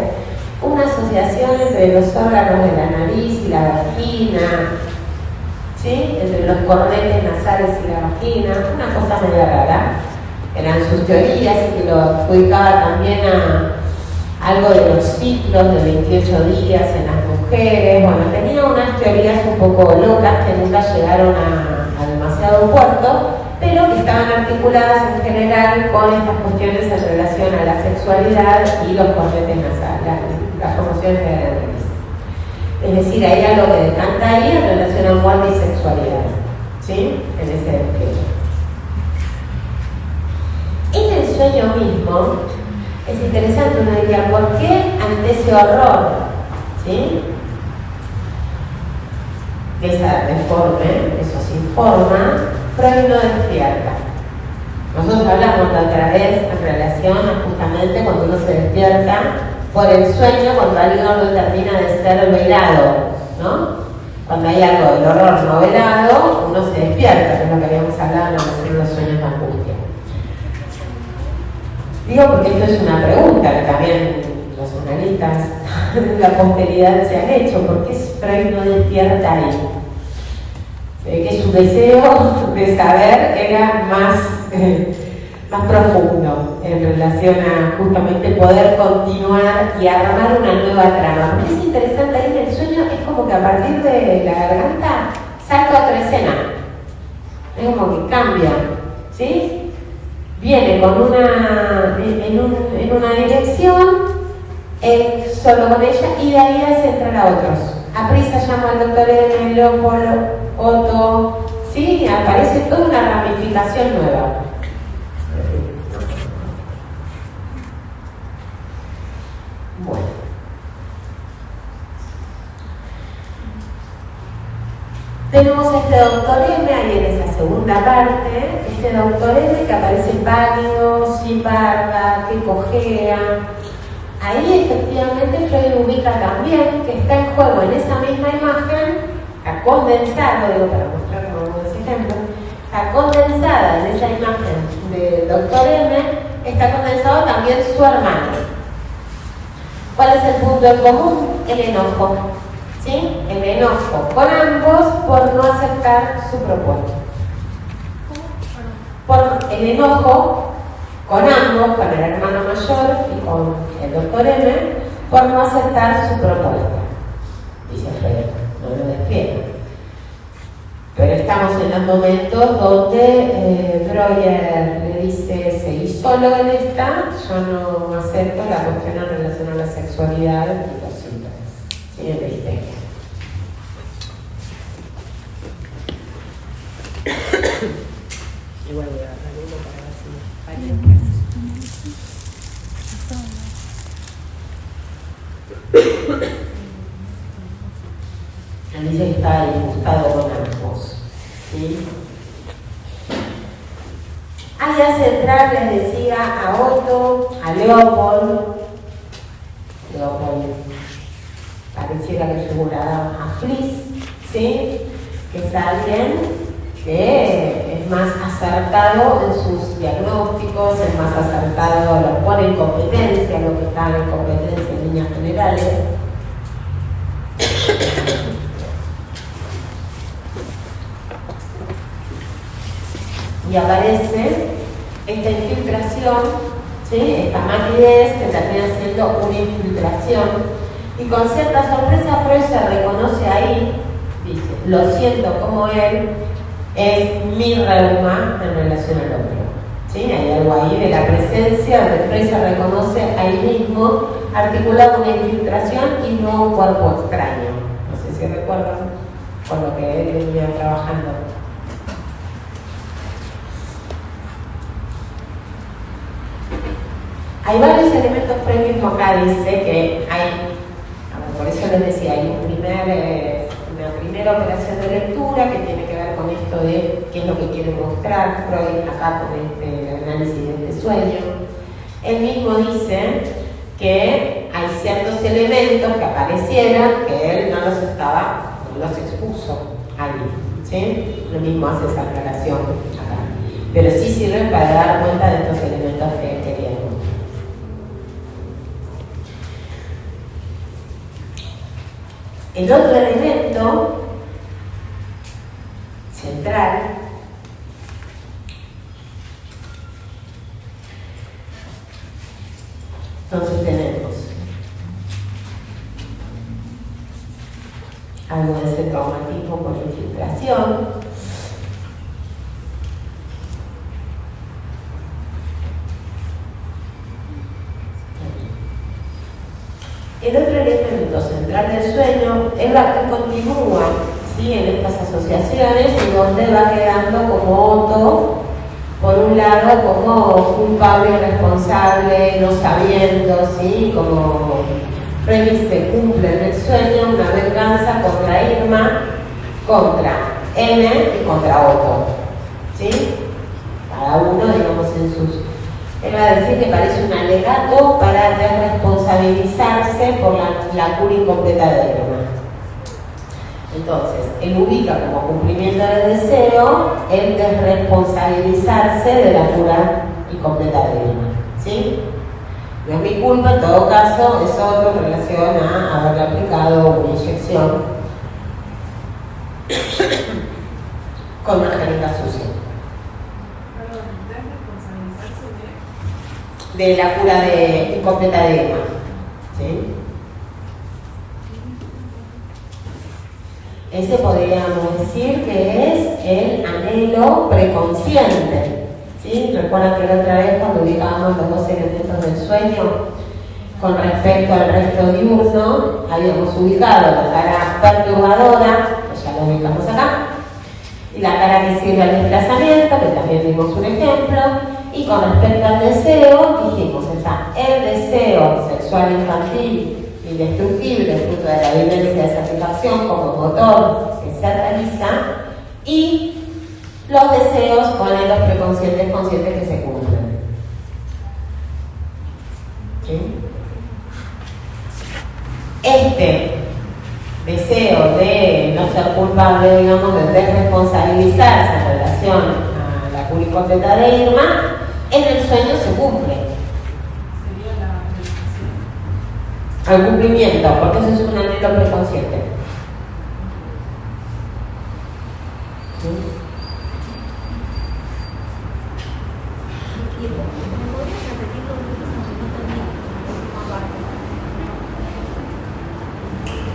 una asociación entre los órganos de la nariz y la vagina, ¿sí? Entre los cornetes nasales y la vagina, una cosa medio rara. Eran sus teorías y que lo adjudicaba también a algo de los ciclos de 28 días en las mujeres. Bueno, tenía unas teorías un poco locas que nunca llegaron a demasiado puerto, pero que estaban articuladas en general con estas cuestiones en relación a la sexualidad y los corretes nasales, las formaciones de adrenales. Es decir, hay algo que decanta ahí en relación a muerte y sexualidad, ¿sí? En ese despliegue. En el sueño mismo, es interesante, uno diría, ¿por qué ante ese horror, ¿sí?, de esa deforme, eso sin forma, Freud no despierta? Nosotros hablamos la otra vez en relación a justamente cuando uno se despierta por el sueño, cuando algo no termina de ser velado, ¿no? Cuando hay algo del horror no velado, uno se despierta, que es lo que habíamos hablado en relación a los sueños de angustia. Digo porque esto es una pregunta que también los analistas de la posteridad se han hecho. ¿Por qué Freud no despierta ahí? Se ve que su deseo de saber era más profundo en relación a justamente poder continuar y armar una nueva trama. Porque es interesante ahí en el sueño, es como que a partir de la garganta salta otra escena. Es como que cambia, ¿sí? Viene con en una dirección, él solo con ella, y de ahí hace entrar a otros. A prisa llama al doctor M, Leopoldo, Otto, ¿sí? Aparece toda una ramificación nueva. Bueno. Tenemos este doctor M ahí en esa segunda parte, este doctor M que aparece pálido, sin barba, que cojea. Ahí efectivamente Freud ubica también que está en juego en esa misma imagen, a condensar, lo digo para mostrar como algunos ejemplos, a condensada en esa imagen del doctor M, está condensado también su hermano. ¿Cuál es el punto en común? El enojo. ¿Sí? El enojo con ambos por no aceptar su propuesta. Por el enojo con ambos, con el hermano mayor y con el doctor M, por no aceptar su propuesta. Dice Freud, no lo despierta. Pero estamos en los momentos donde Breuer le dice, seguí solo en esta, yo no acepto la cuestión en relación a la sexualidad y los síntomas. ¿Sí? En la histeria. Igual voy a agarrar uno para ver si me falla. Él dice que está disgustado con ambos. ¿Sí? Ahí hace entrar, les decía, a Otto, a Leopold. Leopold pareciera que figura a Fliss, ¿sí? Que es alguien que es más acertado en sus diagnósticos, es más acertado, lo pone en competencia, lo que está en competencia en líneas generales. Y aparece esta infiltración, ¿sí? Esta maquinez que termina siendo una infiltración. Y con cierta sorpresa Freud se reconoce ahí, dice, lo siento como él, es mi reuma en relación al otro. ¿Sí? Hay algo ahí de la presencia donde Freud se reconoce ahí mismo, articulado una infiltración y no un cuerpo extraño. No sé si recuerdan con lo que él venía trabajando. Hay varios elementos. Freud mismo acá dice que hay, por eso les decía, hay una primera operación de lectura que tiene que ver con esto de qué es lo que quiere mostrar Freud acá con este análisis de este sueño. Él mismo dice que hay ciertos elementos que aparecieran que él no los expuso ahí, ¿sí? Él mismo hace esa aclaración acá. Pero sí sirven para dar cuenta de estos elementos que queríamos. El otro elemento central entonces tenemos algo de ese traumatismo por infiltración, el otro elemento central del sueño es la que continúa, ¿sí?, en estas asociaciones y donde va quedando como Otto, por un lado como culpable, responsable, no sabiendo, ¿sí?, como Freud se cumple en el sueño una venganza contra Irma, contra N y contra Otto, ¿sí? Cada uno, digamos, en sus... Él va a decir que parece un alegato para desresponsabilizarse por la cura incompleta de Irma. Entonces, él ubica como cumplimiento del deseo el desresponsabilizarse de la cura incompleta de Irma, ¿sí? No es mi culpa, en todo caso, es otro en relación a haberle aplicado una inyección con una jeringa sucia. De la cura incompleta de Irma, ¿sí? Ese podríamos decir que es el anhelo preconsciente, ¿sí? Recuerdan que la otra vez cuando ubicábamos los dos elementos del sueño con respecto al resto diurno, habíamos ubicado la cara perturbadora, que ya lo ubicamos acá, y la cara que sirve al desplazamiento, que también dimos un ejemplo, y con respecto al deseo, dijimos, está el deseo sexual infantil indestructible, fruto de la vivencia de satisfacción como motor que se realiza, y los deseos con los preconscientes conscientes que se cumplen. ¿Sí? Este deseo de no ser culpable, digamos, de desresponsabilizarse en relación a la cura incompleta de Irma, en el sueño se cumple. Sería la realización. Al cumplimiento, porque eso es un anhelo preconsciente. ¿Sí?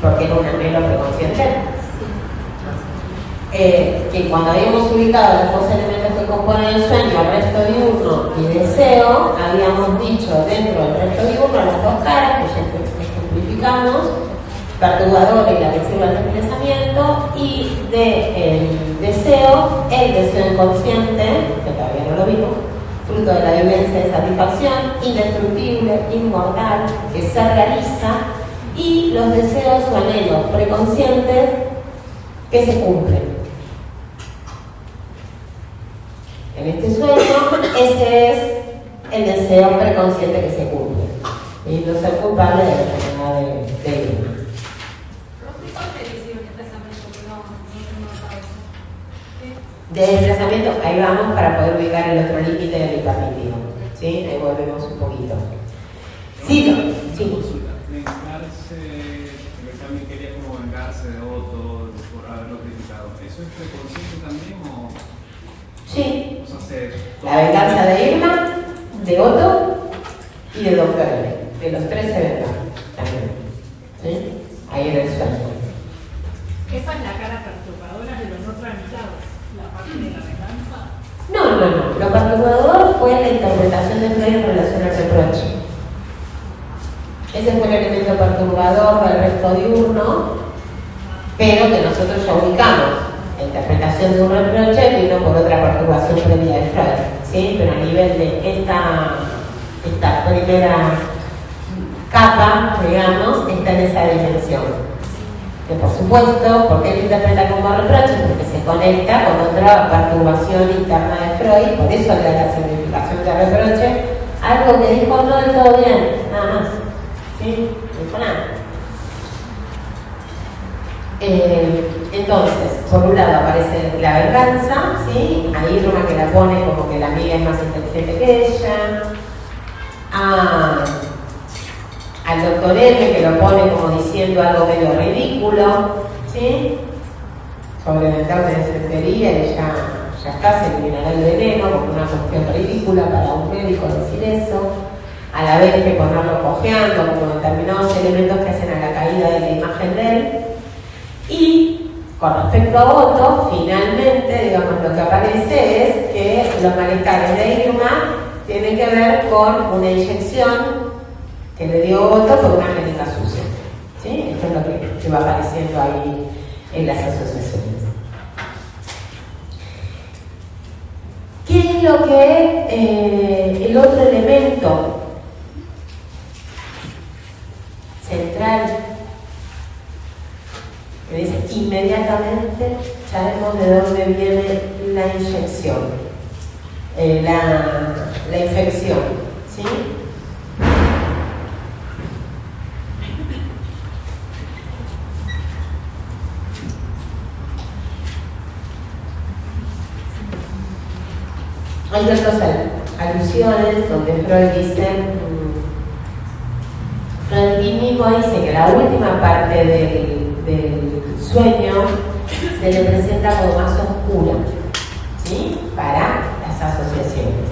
Porque era un anhelo preconsciente. Que cuando habíamos ubicado los dos elementos que componen el sueño, resto diurno y deseo, habíamos dicho dentro del resto diurno las dos caras que ya ejemplificamos, perturbadora y la que sirve al desplazamiento, y del deseo, el deseo inconsciente, que todavía no lo vimos, fruto de la vivencia de satisfacción, indestructible, inmortal, que se realiza, y los deseos o anhelos preconscientes que se cumplen. En este sueño, ese es el deseo preconsciente que se cumple. Y no ser culpable de la enfermedad de Irma. De desplazamiento, ahí vamos para poder ubicar el otro límite del hiperlípido. ¿Sí? Ahí volvemos un poquito. Sí, sí. Vengarse, él también quería como vengarse de Otto por haberlo criticado. ¿Eso es preconsciente también o...? Sí. O sea, La venganza de Irma, de Otto y de Dr. L. De los tres se vengan también. ¿Sí? Ahí en el sueño. Esa es la cara perturbadora de los no tramitados, la parte de la venganza. No. Lo perturbador fue la interpretación de Freud en relación al reproche. Ese fue el elemento perturbador del resto diurno, pero que nosotros ya ubicamos. La interpretación de un reproche vino por otra perturbación previa de Freud, ¿sí? Pero a nivel de esta primera capa, digamos, está en esa dimensión. Que por supuesto, ¿por qué lo interpreta como reproche? Porque se conecta con otra perturbación interna de Freud, por eso le da la significación de reproche, algo que dijo no del todo bien, nada más. ¿Sí? No dijo nada. Entonces, por un lado aparece la venganza, ¿sí? A Irma, que la pone como que la amiga es más inteligente que ella, al doctor M, que lo pone como diciendo algo medio ridículo, ¿sí? Sobre meterse en sentería y ya está, se eliminará el veneno como una cuestión ridícula para un médico decir eso, a la vez que ponerlo cojeando como determinados elementos que hacen a la caída de la imagen de él. Y con respecto a Otto, finalmente, digamos, lo que aparece es que los malestares de Irma tienen que ver con una inyección que le dio Otto por una jeringa sucia. Eso es lo que va apareciendo ahí en las asociaciones. ¿Qué es lo que el otro elemento central que dice inmediatamente sabemos de dónde viene la inyección, la infección, ¿sí? Hay otras alusiones donde Freud dice, Freud mismo dice que la última parte del sueño se le presenta como más oscura, ¿sí? Para las asociaciones.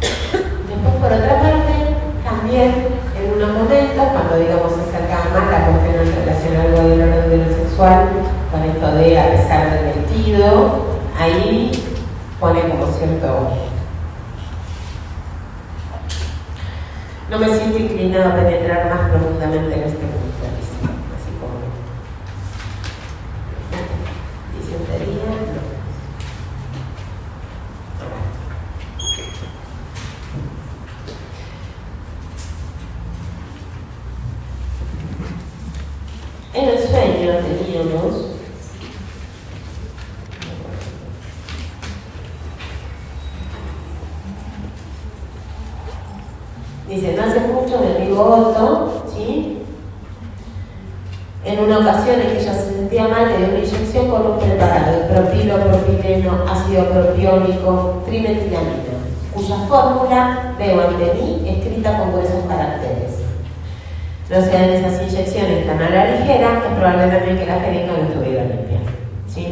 Después, por otra parte, también en unos momentos, cuando digamos se acerca más la cuestión en relación al orden de lo sexual, con esto de a pesar del vestido, ahí pone como cierto... No me siento inclinado a penetrar más profundamente en este punto, así como... Disentería, no. En el sueño teníamos dice, no hace mucho mi amigo Otto, ¿sí? En una ocasión en que ella se sentía mal, le dio una inyección con un preparado de propilo, propileno, ácido propiónico, trimetilamina, cuya fórmula veo ante mí escrita con gruesos caracteres. No se dan esas inyecciones tan a la ligera, es probable también que la jeringa no estuviera limpia, ¿sí?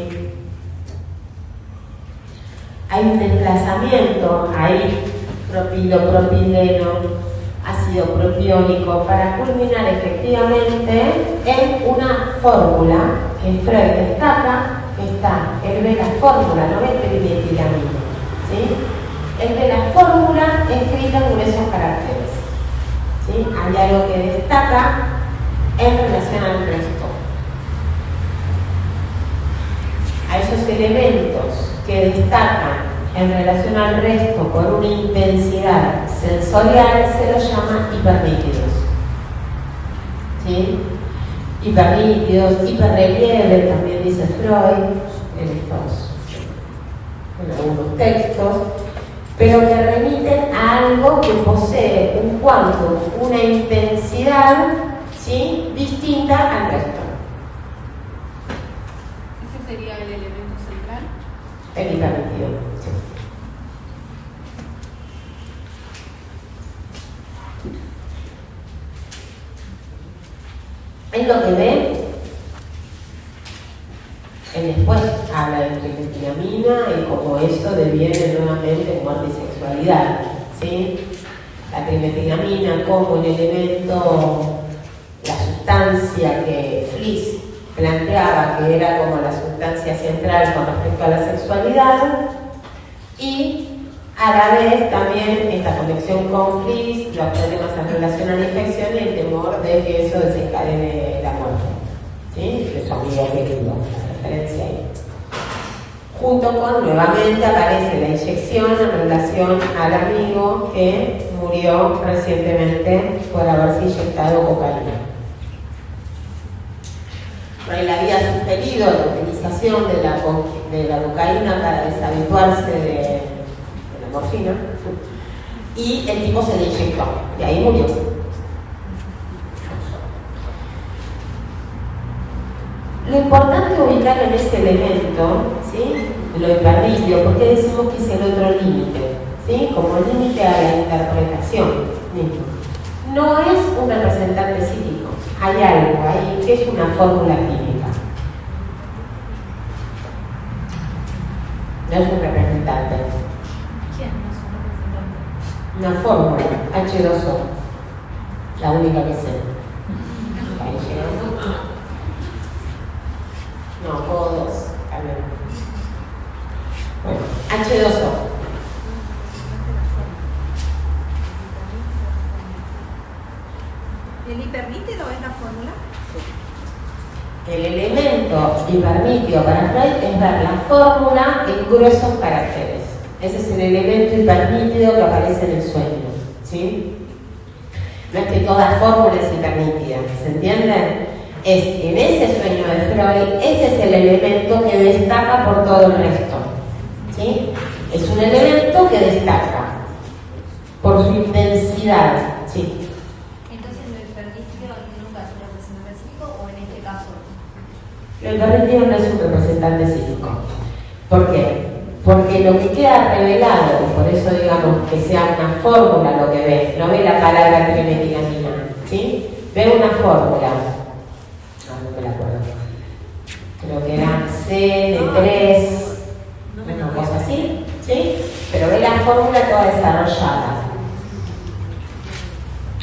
Hay un desplazamiento ahí, propilo, propileno, ácido propiónico, para culminar efectivamente en una fórmula que Freud destaca, que está, él ve la fórmula, no ve trimetilamina, ¿sí? Él ve la fórmula escrita en gruesos caracteres, ¿sí? Hay algo que destaca en relación al resto. A esos elementos que destacan en relación al resto con una intensidad sensorial se los llama hipernítidos, ¿sí? Hipernítidos, hiperrelieve, también dice Freud en algunos textos, pero que remiten a algo que posee un quantum, una intensidad, ¿sí? Distinta al resto. ¿Ese sería el elemento central? El hipernítido. Es lo que ve, él después habla de trimetilamina y como eso deviene nuevamente en muerte y sexualidad, ¿sí? La trimetilamina como un elemento, la sustancia que Fliss planteaba que era como la sustancia central con respecto a la sexualidad, y a la vez también esta conexión con Fliss, los problemas en relación a la infección y el temor de que eso desencadene la muerte, ¿sí? De su amigo querido, la referencia ahí. Junto con, nuevamente, aparece la inyección en relación al amigo que murió recientemente por haberse inyectado cocaína. Él había sugerido la utilización de la cocaína para deshabituarse de la morfina y el tipo se le inyectó y ahí murió. Lo importante es ubicar en ese elemento, ¿sí? Lo hipernítido, porque decimos que es el otro límite, ¿sí? Como límite a la interpretación mismo. No es un representante psíquico, hay algo ahí que es una fórmula química. No es un representante. ¿Quién no es un representante? Una fórmula, H2O, la única que sé. Ahí llegamos. No, todos, también. Bueno, H2O. ¿El hipernítido es la fórmula? El elemento hipernítido para Freud es ver la fórmula en gruesos caracteres. Ese es el elemento hipernítido que aparece en el sueño, ¿sí? No es que toda fórmula es hipernítida, ¿se entiende? Es en ese sueño de Freud, ese es el elemento que destaca por todo el resto, ¿sí? Es un elemento que destaca por su intensidad, ¿sí? Entonces, ¿lo hipernítido nunca es un representante psíquico o en este caso? Lo hipernítido no es un representante psíquico. ¿Por qué? Porque lo que queda revelado, y por eso digamos que sea una fórmula lo que ve, no ve la palabra trimetinamina, ¿sí? Ve una fórmula, no me la acuerdo, creo que era C de 3, una cosa así, ¿sí? Pero ve la fórmula toda desarrollada.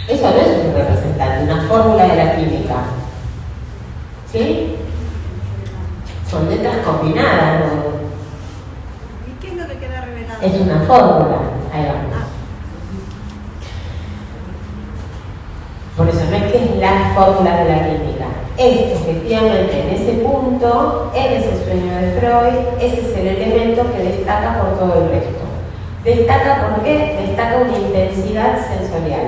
Eso no es un representante, una fórmula de la química, ¿sí? Son letras combinadas, ¿no? ¿Y qué es lo que queda revelado? Es una fórmula, ahí va. Por eso no es que es la fórmula de la química. Es efectivamente en ese punto, en ese sueño de Freud, ese es el elemento que destaca por todo el resto. ¿Destaca por qué? Destaca una intensidad sensorial.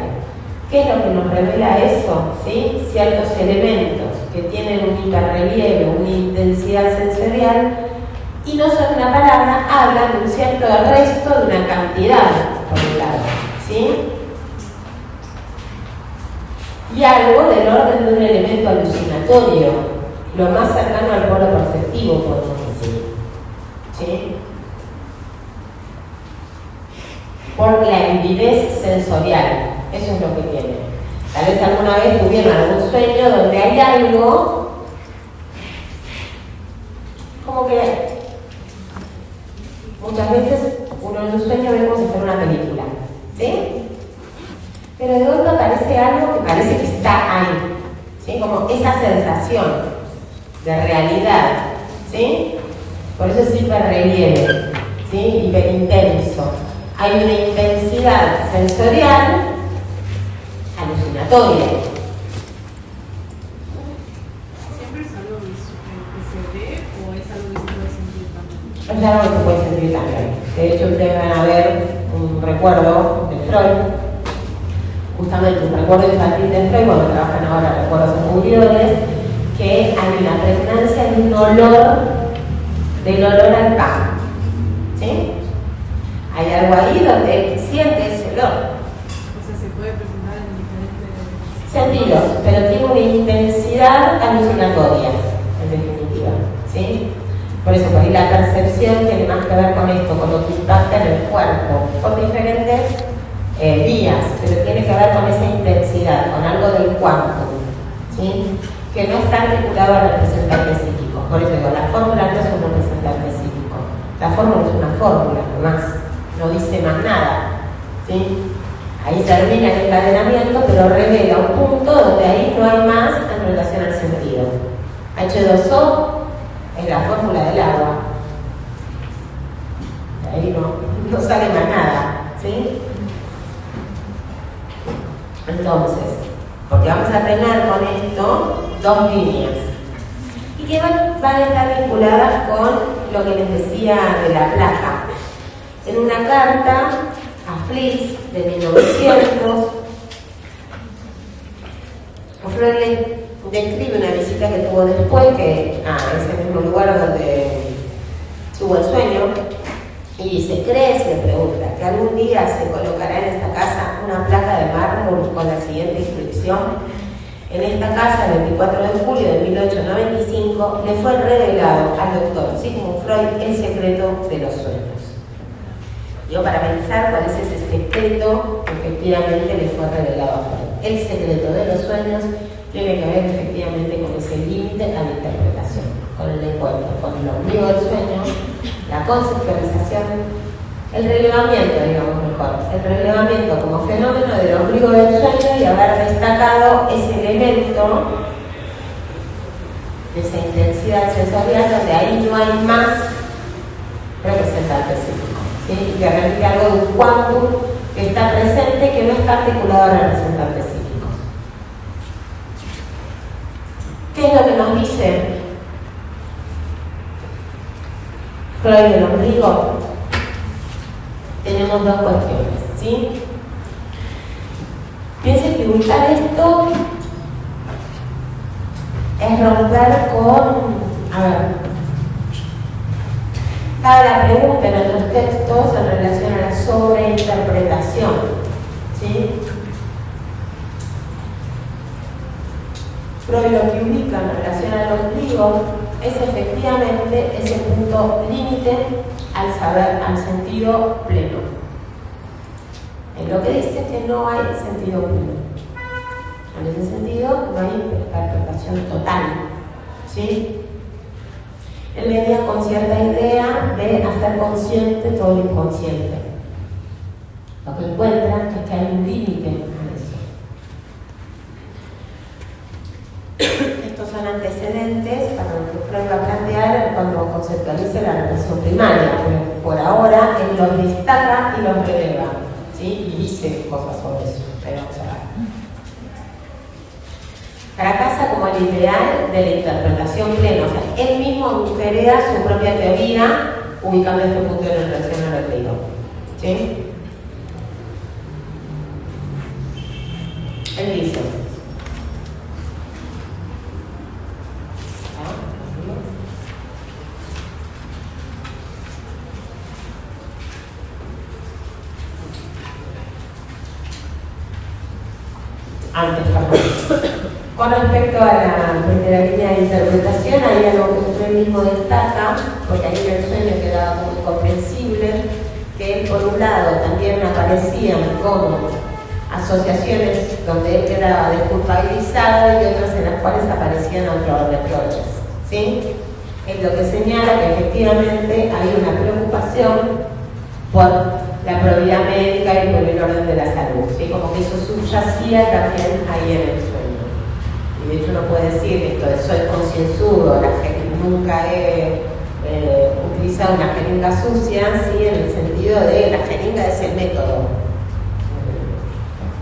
¿Qué es lo que nos revela eso? ¿Sí? Ciertos elementos que tienen un hiperrelieve, una intensidad sensorial, y no son una palabra, hablan de un cierto resto de una cantidad, por un lado, ¿sí? Y algo del orden de un elemento alucinatorio, lo más cercano al polo perceptivo, podemos decir, ¿sí? Por la nitidez sensorial, eso es lo que tiene. Tal vez alguna vez tuvieron algún sueño donde hay algo como que muchas veces uno en un sueño ve como si fuera una película, ¿sí? Pero de golpe aparece algo que parece que está ahí, ¿sí? Como esa sensación de realidad, ¿sí? Por eso es hiperrelieve, ¿sí? Hiperintenso. Hay una intensidad sensorial alucinatoria. ¿Siempre es algo que se ve o es algo que se puede sentir también? Es algo que se puede sentir también. De hecho, ustedes van a ver un recuerdo de Freud, justamente un recuerdo infantil de Freud, cuando trabajan ahora recuerdos aburridores, que hay una pregnancia de un olor, del olor al pan, ¿sí? Hay algo ahí donde él siente ese olor. O sea, se puede presentar en diferentes Sentidos, pero tiene una intensidad alucinatoria, en definitiva, ¿sí? Por eso, por ahí la percepción tiene más que ver con esto, con lo que impacta en el cuerpo, con diferentes vías, pero tiene que ver con esa intensidad, con algo del cuerpo, ¿sí? Que no está articulado al representante psíquico. Por eso digo, la fórmula no es un representante psíquico, la fórmula es una fórmula, nomás, no dice más nada, ¿sí? Ahí termina el encadenamiento, pero revela un punto donde ahí no hay más en relación al sentido. H2O es la fórmula del agua. Ahí no sale más nada, ¿sí? Entonces, porque vamos a tener con esto dos líneas y que van a estar vinculadas con lo que les decía de la placa. En una carta a Fliss de 1900, Freud le describe una visita que tuvo después, que a ese mismo lugar donde tuvo el sueño, y dice: ¿crees? Le pregunta, que algún día se colocará en esta casa una placa de mármol con la siguiente inscripción: en esta casa, el 24 de julio de 1895, le fue revelado al doctor Sigmund Freud el secreto de los sueños. Digo, para pensar cuál es ese secreto que efectivamente le fue revelado a Freud. El secreto de los sueños tiene que ver efectivamente con ese límite a la interpretación, con el encuentro, con el ombligo del sueño, la conceptualización, el relevamiento, digamos mejor, el relevamiento como fenómeno del ombligo del sueño y haber destacado ese elemento de esa intensidad sensorial donde ahí no hay más representante psíquico, ¿sí? Que remite algo de un quantum que está presente, que no está articulado al representante psíquico. ¿Qué es lo que nos dice Freud del ombligo? Tenemos dos cuestiones, ¿sí? Piensen que ubicar esto es romper con... A ver, estaba la pregunta en otros textos en relación a la sobreinterpretación, ¿sí? Freud lo que ubica en relación al ombligo es efectivamente ese punto límite al saber, al sentido pleno. En lo que dice que no hay sentido pleno. En ese sentido no hay interpretación total, ¿sí? Él venía con cierta idea de hacer consciente todo lo inconsciente. Lo que encuentra es que hay un límite a eso. Estos son antecedentes para lo que Freud va a plantear cuando conceptualice la relación primaria, pero por ahora él los destaca y los releva, ¿sí? Y dice cosas sobre eso, pero vamos a ver. Fracasa como el ideal de la interpretación plena, o sea, él mismo agujerea su propia teoría ubicando este punto en relación al ombligo, ¿sí? Él dice, con respecto a la primera línea de interpretación, hay algo que usted mismo destaca, porque ahí en el sueño quedaba muy comprensible, que él por un lado también aparecían como asociaciones donde él quedaba desculpabilizado y otras en las cuales aparecían otros reproches, ¿sí? Es lo que señala que efectivamente hay una preocupación por la probidad médica y por el orden de la salud, ¿sí? Como que eso subyacía también ahí en el sueño. Y de hecho uno puede decir esto de soy concienzudo, nunca he utilizado una jeringa sucia, ¿sí? En el sentido de la jeringa es el método.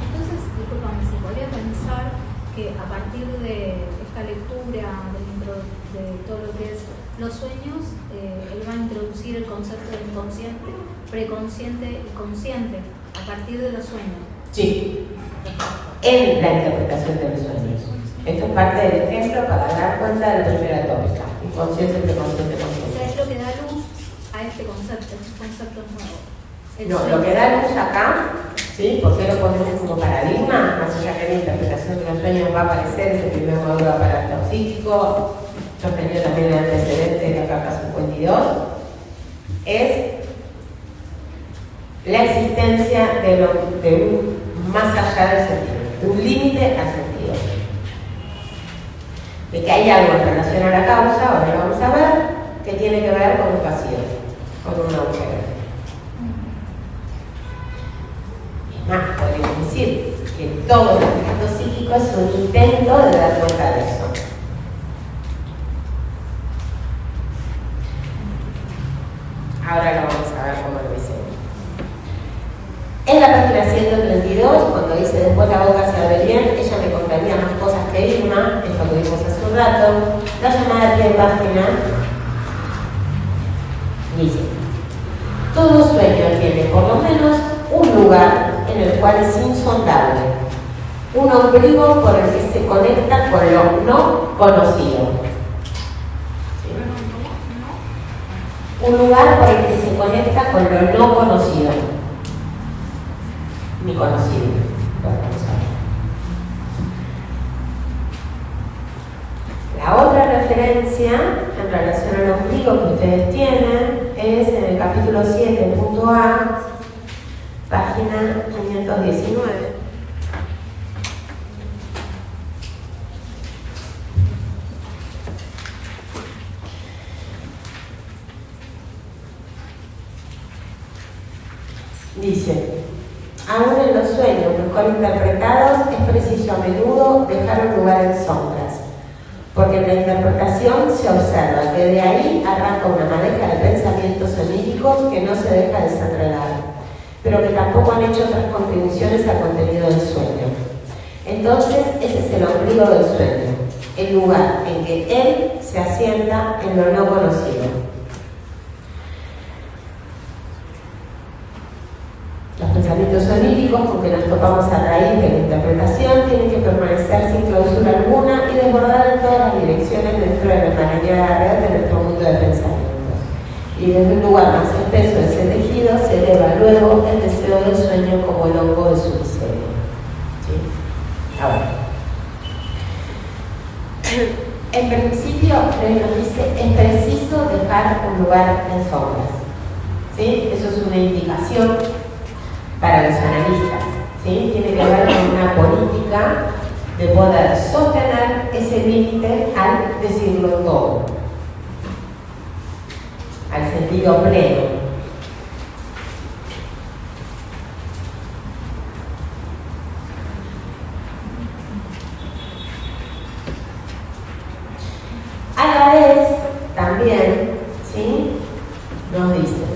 Entonces, discúlpame, ¿se podría pensar que a partir de esta lectura dentro de todo lo que es los sueños, él va a introducir el concepto de inconsciente, preconsciente y consciente a partir de los sueños? Sí, en la interpretación de los sueños. Esto es parte del ejemplo para dar cuenta de la primera tópica, inconsciente, preconsciente, O sea, consciente. es lo que da luz a este concepto nuevo. No, lo que da luz acá, ¿sí? ¿Por qué lo ponemos como paradigma? Más allá que la interpretación de los sueños va a aparecer, ese primer módulo para lo psíquico, yo tenía también el antecedente de la carta 52, es la existencia de un más allá del sentido, de un límite al sentido. De que hay algo en relación a la causa, ahora lo vamos a ver, que tiene que ver con un vacío, con un agujero. Es más, podríamos decir que todo el aspecto psíquico es un intento de dar cuenta de eso. Ahora lo vamos a ver cómo lo dice. En la página 132, cuando dice después la boca se abre bien, ella me contaría más cosas que Irma, es lo que vimos hace un rato. La llamada pie de página dice: todo sueño tiene por lo menos un lugar en el cual es insondable, un ombligo por el que se conecta con lo no conocido. ¿Sí? Un lugar por el que se conecta con lo no conocido. Ni conocido. La otra referencia en relación al ombligo que ustedes tienen es en el capítulo 7, punto A, página 519. Dice: aún en los sueños mejor interpretados es preciso a menudo dejar un lugar en sombras, porque en la interpretación se observa que de ahí arranca una madeja de pensamientos oníricos que no se deja desenredar, pero que tampoco han hecho otras contribuciones al contenido del sueño. Entonces, ese es el ombligo del sueño, el lugar en que él se asienta en lo no conocido. Los pensamientos oníricos con que nos topamos a raíz de la interpretación tienen que permanecer sin clausura alguna y desbordar en todas las direcciones dentro de la emaranhada red de nuestro mundo de pensamientos. Y desde un lugar más espeso de ese tejido se eleva luego el deseo del sueño como el hongo de su miseria. ¿Sí? Ahora, en principio, Freud nos dice, es preciso dejar un lugar en sombras. ¿Sí? Eso es una indicación para los analistas, ¿sí? Tiene que ver con una política de poder sostener ese límite al decirlo todo, al sentido pleno. A la vez, también, ¿sí? Nos dice,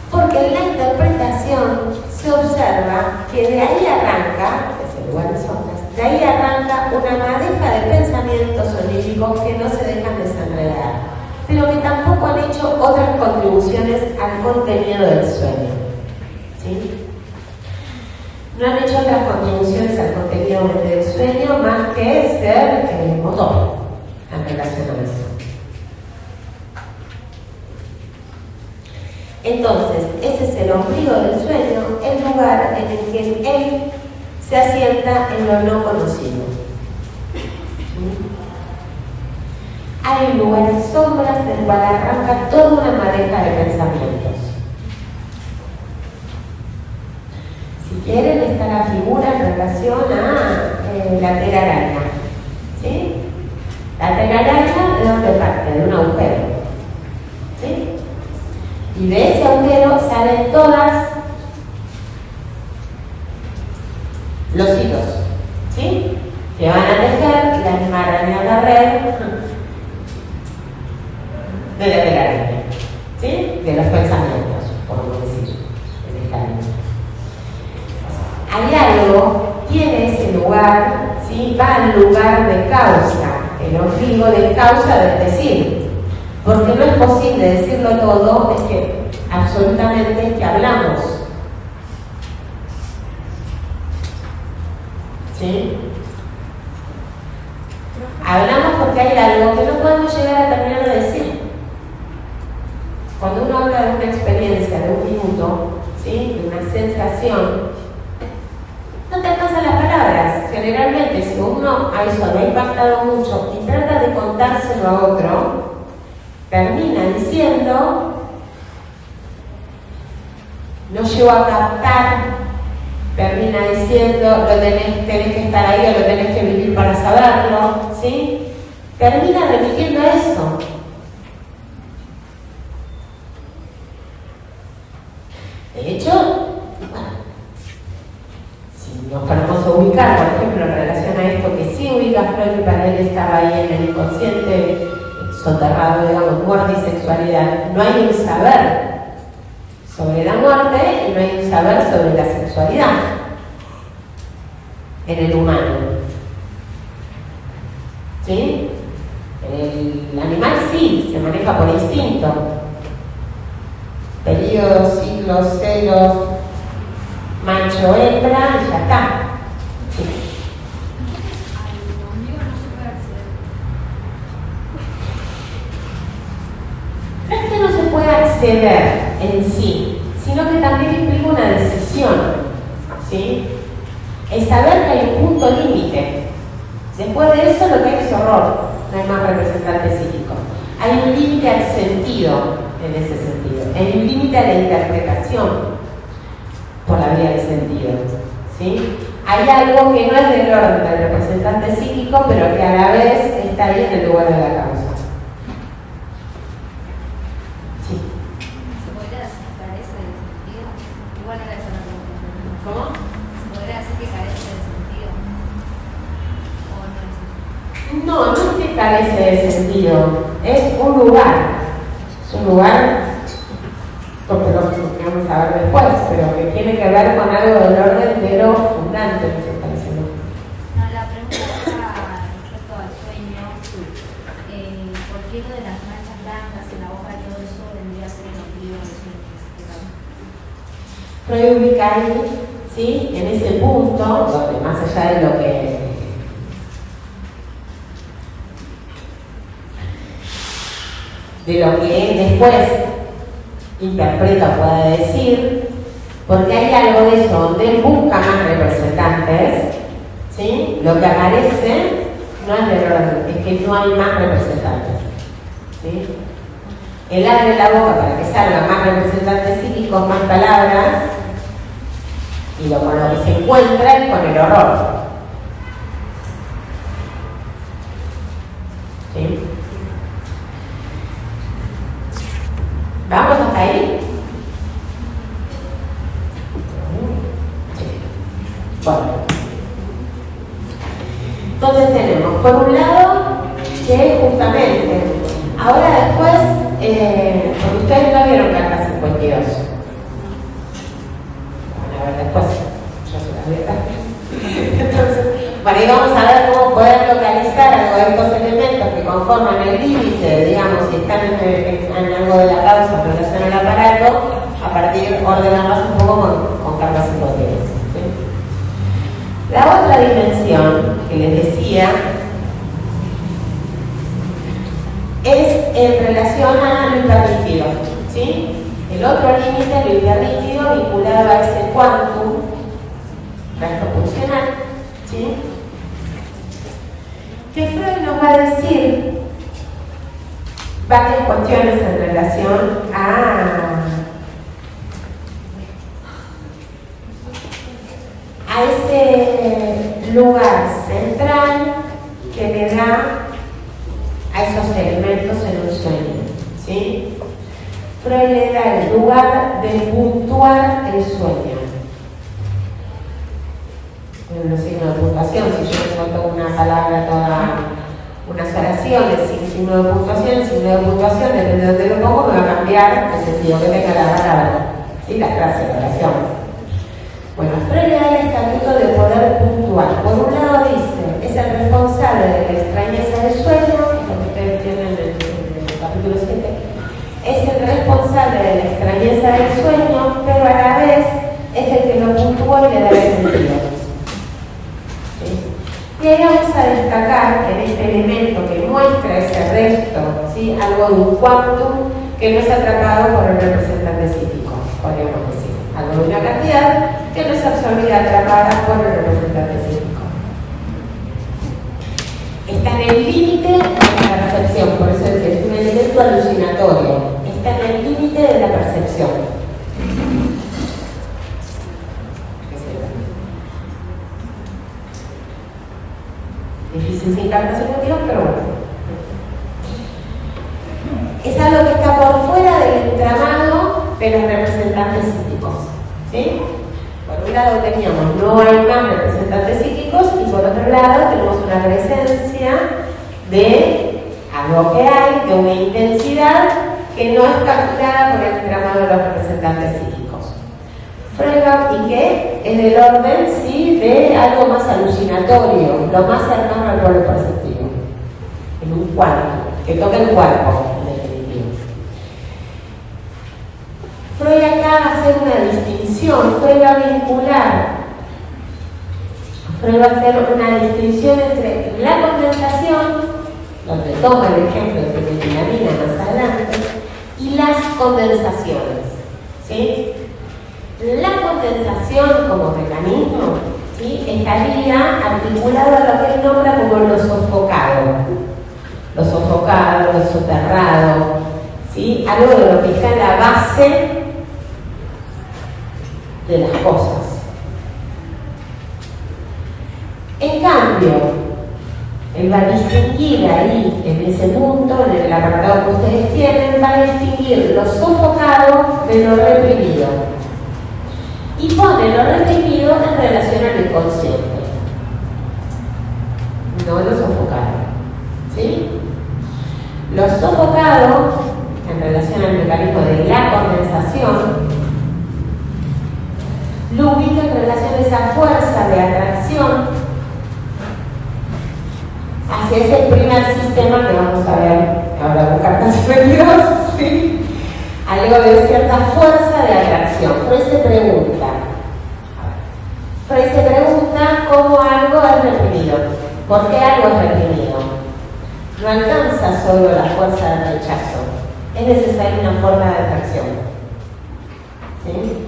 porque en la interpretación se observa que de ahí arranca, ese lugar de sombras, de ahí arranca una madeja de pensamientos oníricos que no se dejan desenredar, pero que tampoco han hecho otras contribuciones al contenido del sueño. ¿Sí? No han hecho otras contribuciones al contenido del sueño más que ser el motor en relación a eso. Entonces, ese es el ombligo del sueño, el lugar en el que él se asienta en lo no conocido. Hay un lugar de sombras del cual arranca toda una madeja de pensamientos. Si quieren, está la figura en relación a la telaraña. ¿Sí? La telaraña, ¿de dónde parte? De un agujero. ¿Sí? Y de ese agujero salen todas los hilos, ¿sí? Que van a tejer la enmarañada red de la telaraña, ¿sí? De los pensamientos, por decir, en esta línea. Hay algo, tiene ese lugar, ¿sí? Va al lugar de causa, el ombligo de causa del decir. Porque no es posible decirlo todo, es que absolutamente que hablamos. ¿Sí? Hablamos porque hay algo que no podemos llegar a terminar de decir. Cuando uno habla de una experiencia, de un minuto, ¿sí? De una sensación, no te alcanzan las palabras. Generalmente, si uno a eso lo ha impactado mucho y trata de contárselo a otro, termina diciendo, no llego a captar, termina diciendo, tenés que estar ahí o lo tenés que vivir para saberlo, ¿sí? Termina repitiendo eso. De hecho, bueno, si nos ponemos a ubicar, por ejemplo, en relación a esto que sí ubica Freud, que para él estaba ahí en el inconsciente, soterrado, digamos, muerte y sexualidad, no hay un saber sobre la muerte y no hay un saber sobre la sexualidad en el humano. ¿Sí? El animal sí, se maneja por instinto. Periodos, ciclos, celos, macho, hembra, y ya está. Sí. No es que no se pueda acceder en sí, sino que también implica una decisión, ¿sí? Es saber que hay un punto límite. Después de eso lo que hay es horror, no hay más representante psíquico. Hay un límite al sentido en ese sentido, hay un límite a la interpretación por la vía del sentido, ¿sí? Hay algo que no es del orden del representante psíquico, pero que a la vez está ahí en el lugar de la causa. ¿Cómo? ¿Se podría decir que carece de sentido? ¿O No, no es que carece de sentido, es un lugar. Es un lugar, porque lo vamos a ver después, pero que tiene que ver con algo del orden de lo fundante que se está diciendo. no? No, la pregunta era partir de las manchas blancas en la hoja de dorso vendría a ser el ombligo de su Freud ubica ahí, ¿sí? En ese punto, donde más allá de lo que él después interpreta o puede decir, porque hay algo de eso donde él busca más representantes, ¿sí? Lo que aparece no es del orden, es que no hay más representantes, ¿sí? Él abre la boca para que salgan más representantes psíquicos, más palabras, y con lo que se encuentra es con el horror, ¿sí? ¿Vamos hasta ahí? Bueno. Entonces tenemos, por un lado, que justamente, ahora después, porque ustedes no vieron Carta 52. Bueno, a ver, después, yo se las voy a dar. Entonces, bueno, ahí vamos a ver cómo poder localizar algo de estos elementos que conforman el límite, digamos, si están en algo de la causa en relación al aparato, a partir de ordenarlas un poco con Carta 52. La otra dimensión que les decía es en relación a lo hiperrígido, ¿sí? El otro límite, lo hiperrígido, vinculado a ese quantum resto funcional, ¿sí? Que Freud nos va a decir varias cuestiones en relación a ese lugar central que le da a esos elementos en un sueño, ¿sí? Freud le da el lugar de puntuar el sueño. En los signos de puntuación, si yo encuentro una palabra, toda unas oraciones sin signo de puntuación, depende de donde lo pongo, me va a cambiar el sentido que tenga la palabra, ¿sí? La frase de oración. Bueno, Freud le da el estatuto de poder puntuar. Por un lado dice, es el responsable de la extrañeza del sueño, lo que ustedes tienen en el capítulo 7, es el responsable de la extrañeza del sueño, pero a la vez es el que lo puntúa y le da el sentido. ¿Sí? Y ahí vamos a destacar en este elemento que muestra ese resto, ¿sí? Algo de un quantum que no es atrapado por el representante psíquico, podríamos decir. Algo de una cantidad que no es absorbida, atrapada por el representante psíquico. Está en el límite de la percepción, por eso es un elemento alucinatorio. Está en el límite de la percepción. Difícil sin cartas emotivas, pero bueno. Es algo que está por fuera del entramado de los representantes psíquicos, ¿sí? Por un lado teníamos, no hay más representantes psíquicos, y por otro lado tenemos una presencia de algo que hay, de una intensidad que no es capturada por el entramado de los representantes psíquicos. Freud, ¿y qué? Es del orden, ¿sí?, de algo más alucinatorio, lo más cercano al polo perceptivo, en un cuerpo, que toca el cuerpo. Freud acá va a hacer una distinción, Freud va a vincular, Freud va a hacer una distinción entre la condensación, donde toma el ejemplo de metilamina más adelante, y las condensaciones, ¿sí? La condensación como mecanismo, ¿sí?, estaría articulado a lo que él nombra como lo sofocado, lo soterrado, ¿sí?, algo de lo que está en la base de las cosas. En cambio, él va a distinguir ahí, en ese punto, en el apartado que ustedes tienen, va a distinguir lo sofocado de lo reprimido. Y pone lo reprimido en relación al inconsciente, no lo sofocado, ¿sí? Lo sofocado, en relación al mecanismo de la condensación, lo ubica en relación a esa fuerza de atracción hacia ese primer sistema que vamos a ver ahora algo de cierta fuerza de atracción. Freud se pregunta cómo algo es reprimido. ¿Por qué algo es reprimido? No alcanza solo la fuerza de rechazo, es necesaria una forma de atracción. ¿Sí?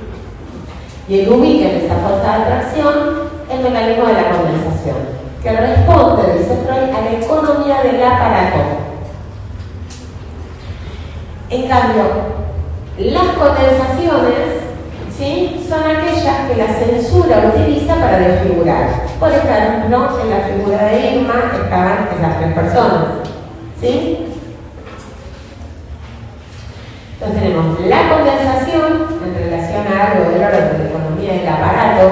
Y él ubica en esa fuerza de atracción el mecanismo de la condensación, que responde, dice Freud, a la economía del aparato. En cambio, las condensaciones, ¿sí?, son aquellas que la censura utiliza para desfigurar. Por ejemplo, en la figura de Irma estaban esas tres personas, ¿sí? Entonces tenemos la condensación en relación a algo del orden de la economía del aparato,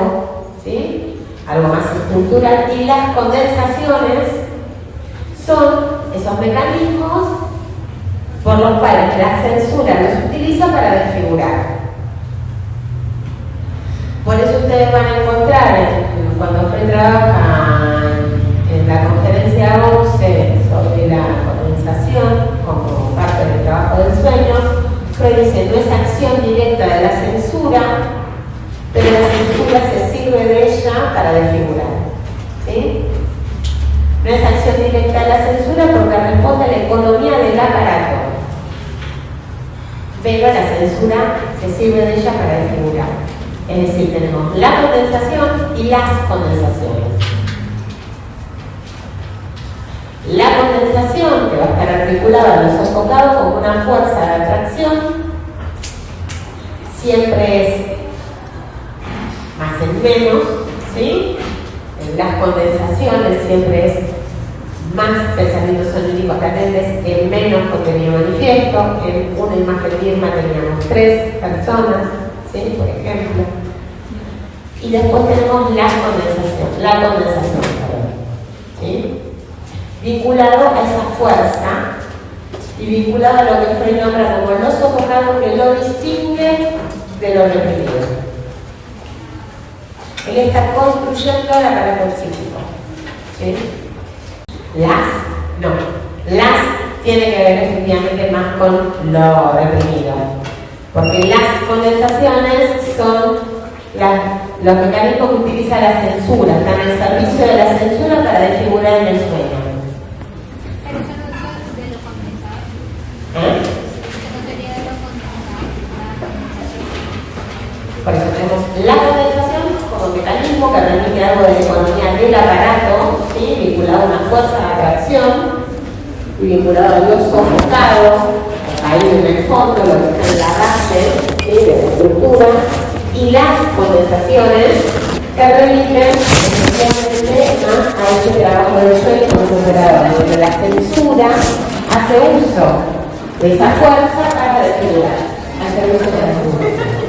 ¿sí?, algo más estructural, y las condensaciones son esos mecanismos por los cuales la censura los utiliza para desfigurar. Por eso ustedes van a encontrar, cuando Freud trabaja en la conferencia 11 sobre la condensación como parte del trabajo del sueño, Freud dice, no es acción directa de la censura, pero la censura se sirve de ella para desfigurar. ¿Sí? No es acción directa de la censura porque responde a la economía del aparato, pero la censura se sirve de ella para desfigurar. Es decir, tenemos la condensación y las condensaciones. La condensación, que va a estar articulada a lo sofocado como una fuerza de atracción, siempre es más en menos, ¿sí? En las condensaciones siempre es más pensamientos oníricos latentes, en menos contenido manifiesto. En una imagen misma teníamos 3 personas, ¿sí?, por ejemplo. Y después tenemos la condensación, ¿sí?, vinculado a esa fuerza y vinculado a lo que Freud nombra como lo sofocado, que lo distingue de lo reprimido. Él está construyendo el aparato psíquico, ¿sí? Las tiene que ver efectivamente más con lo reprimido, porque las condensaciones son los mecanismos que utiliza la censura, están al servicio de la censura para desfigurar en el sueño. Pero eso no es de lo condensado. Eso no sería de lo condensado. Por eso tenemos la condensación como mecanismo que remite algo de la economía del aparato, ¿sí?, vinculado a una fuerza de atracción y vinculado a lo sofocado, ahí en el fondo, lo que está en la base, ¿sí?, de la estructura, y las condensaciones que remiten especialmente a ese trabajo del sueño con operador, donde la censura hace uso de esa fuerza para desfigurar, hace uso de la censura.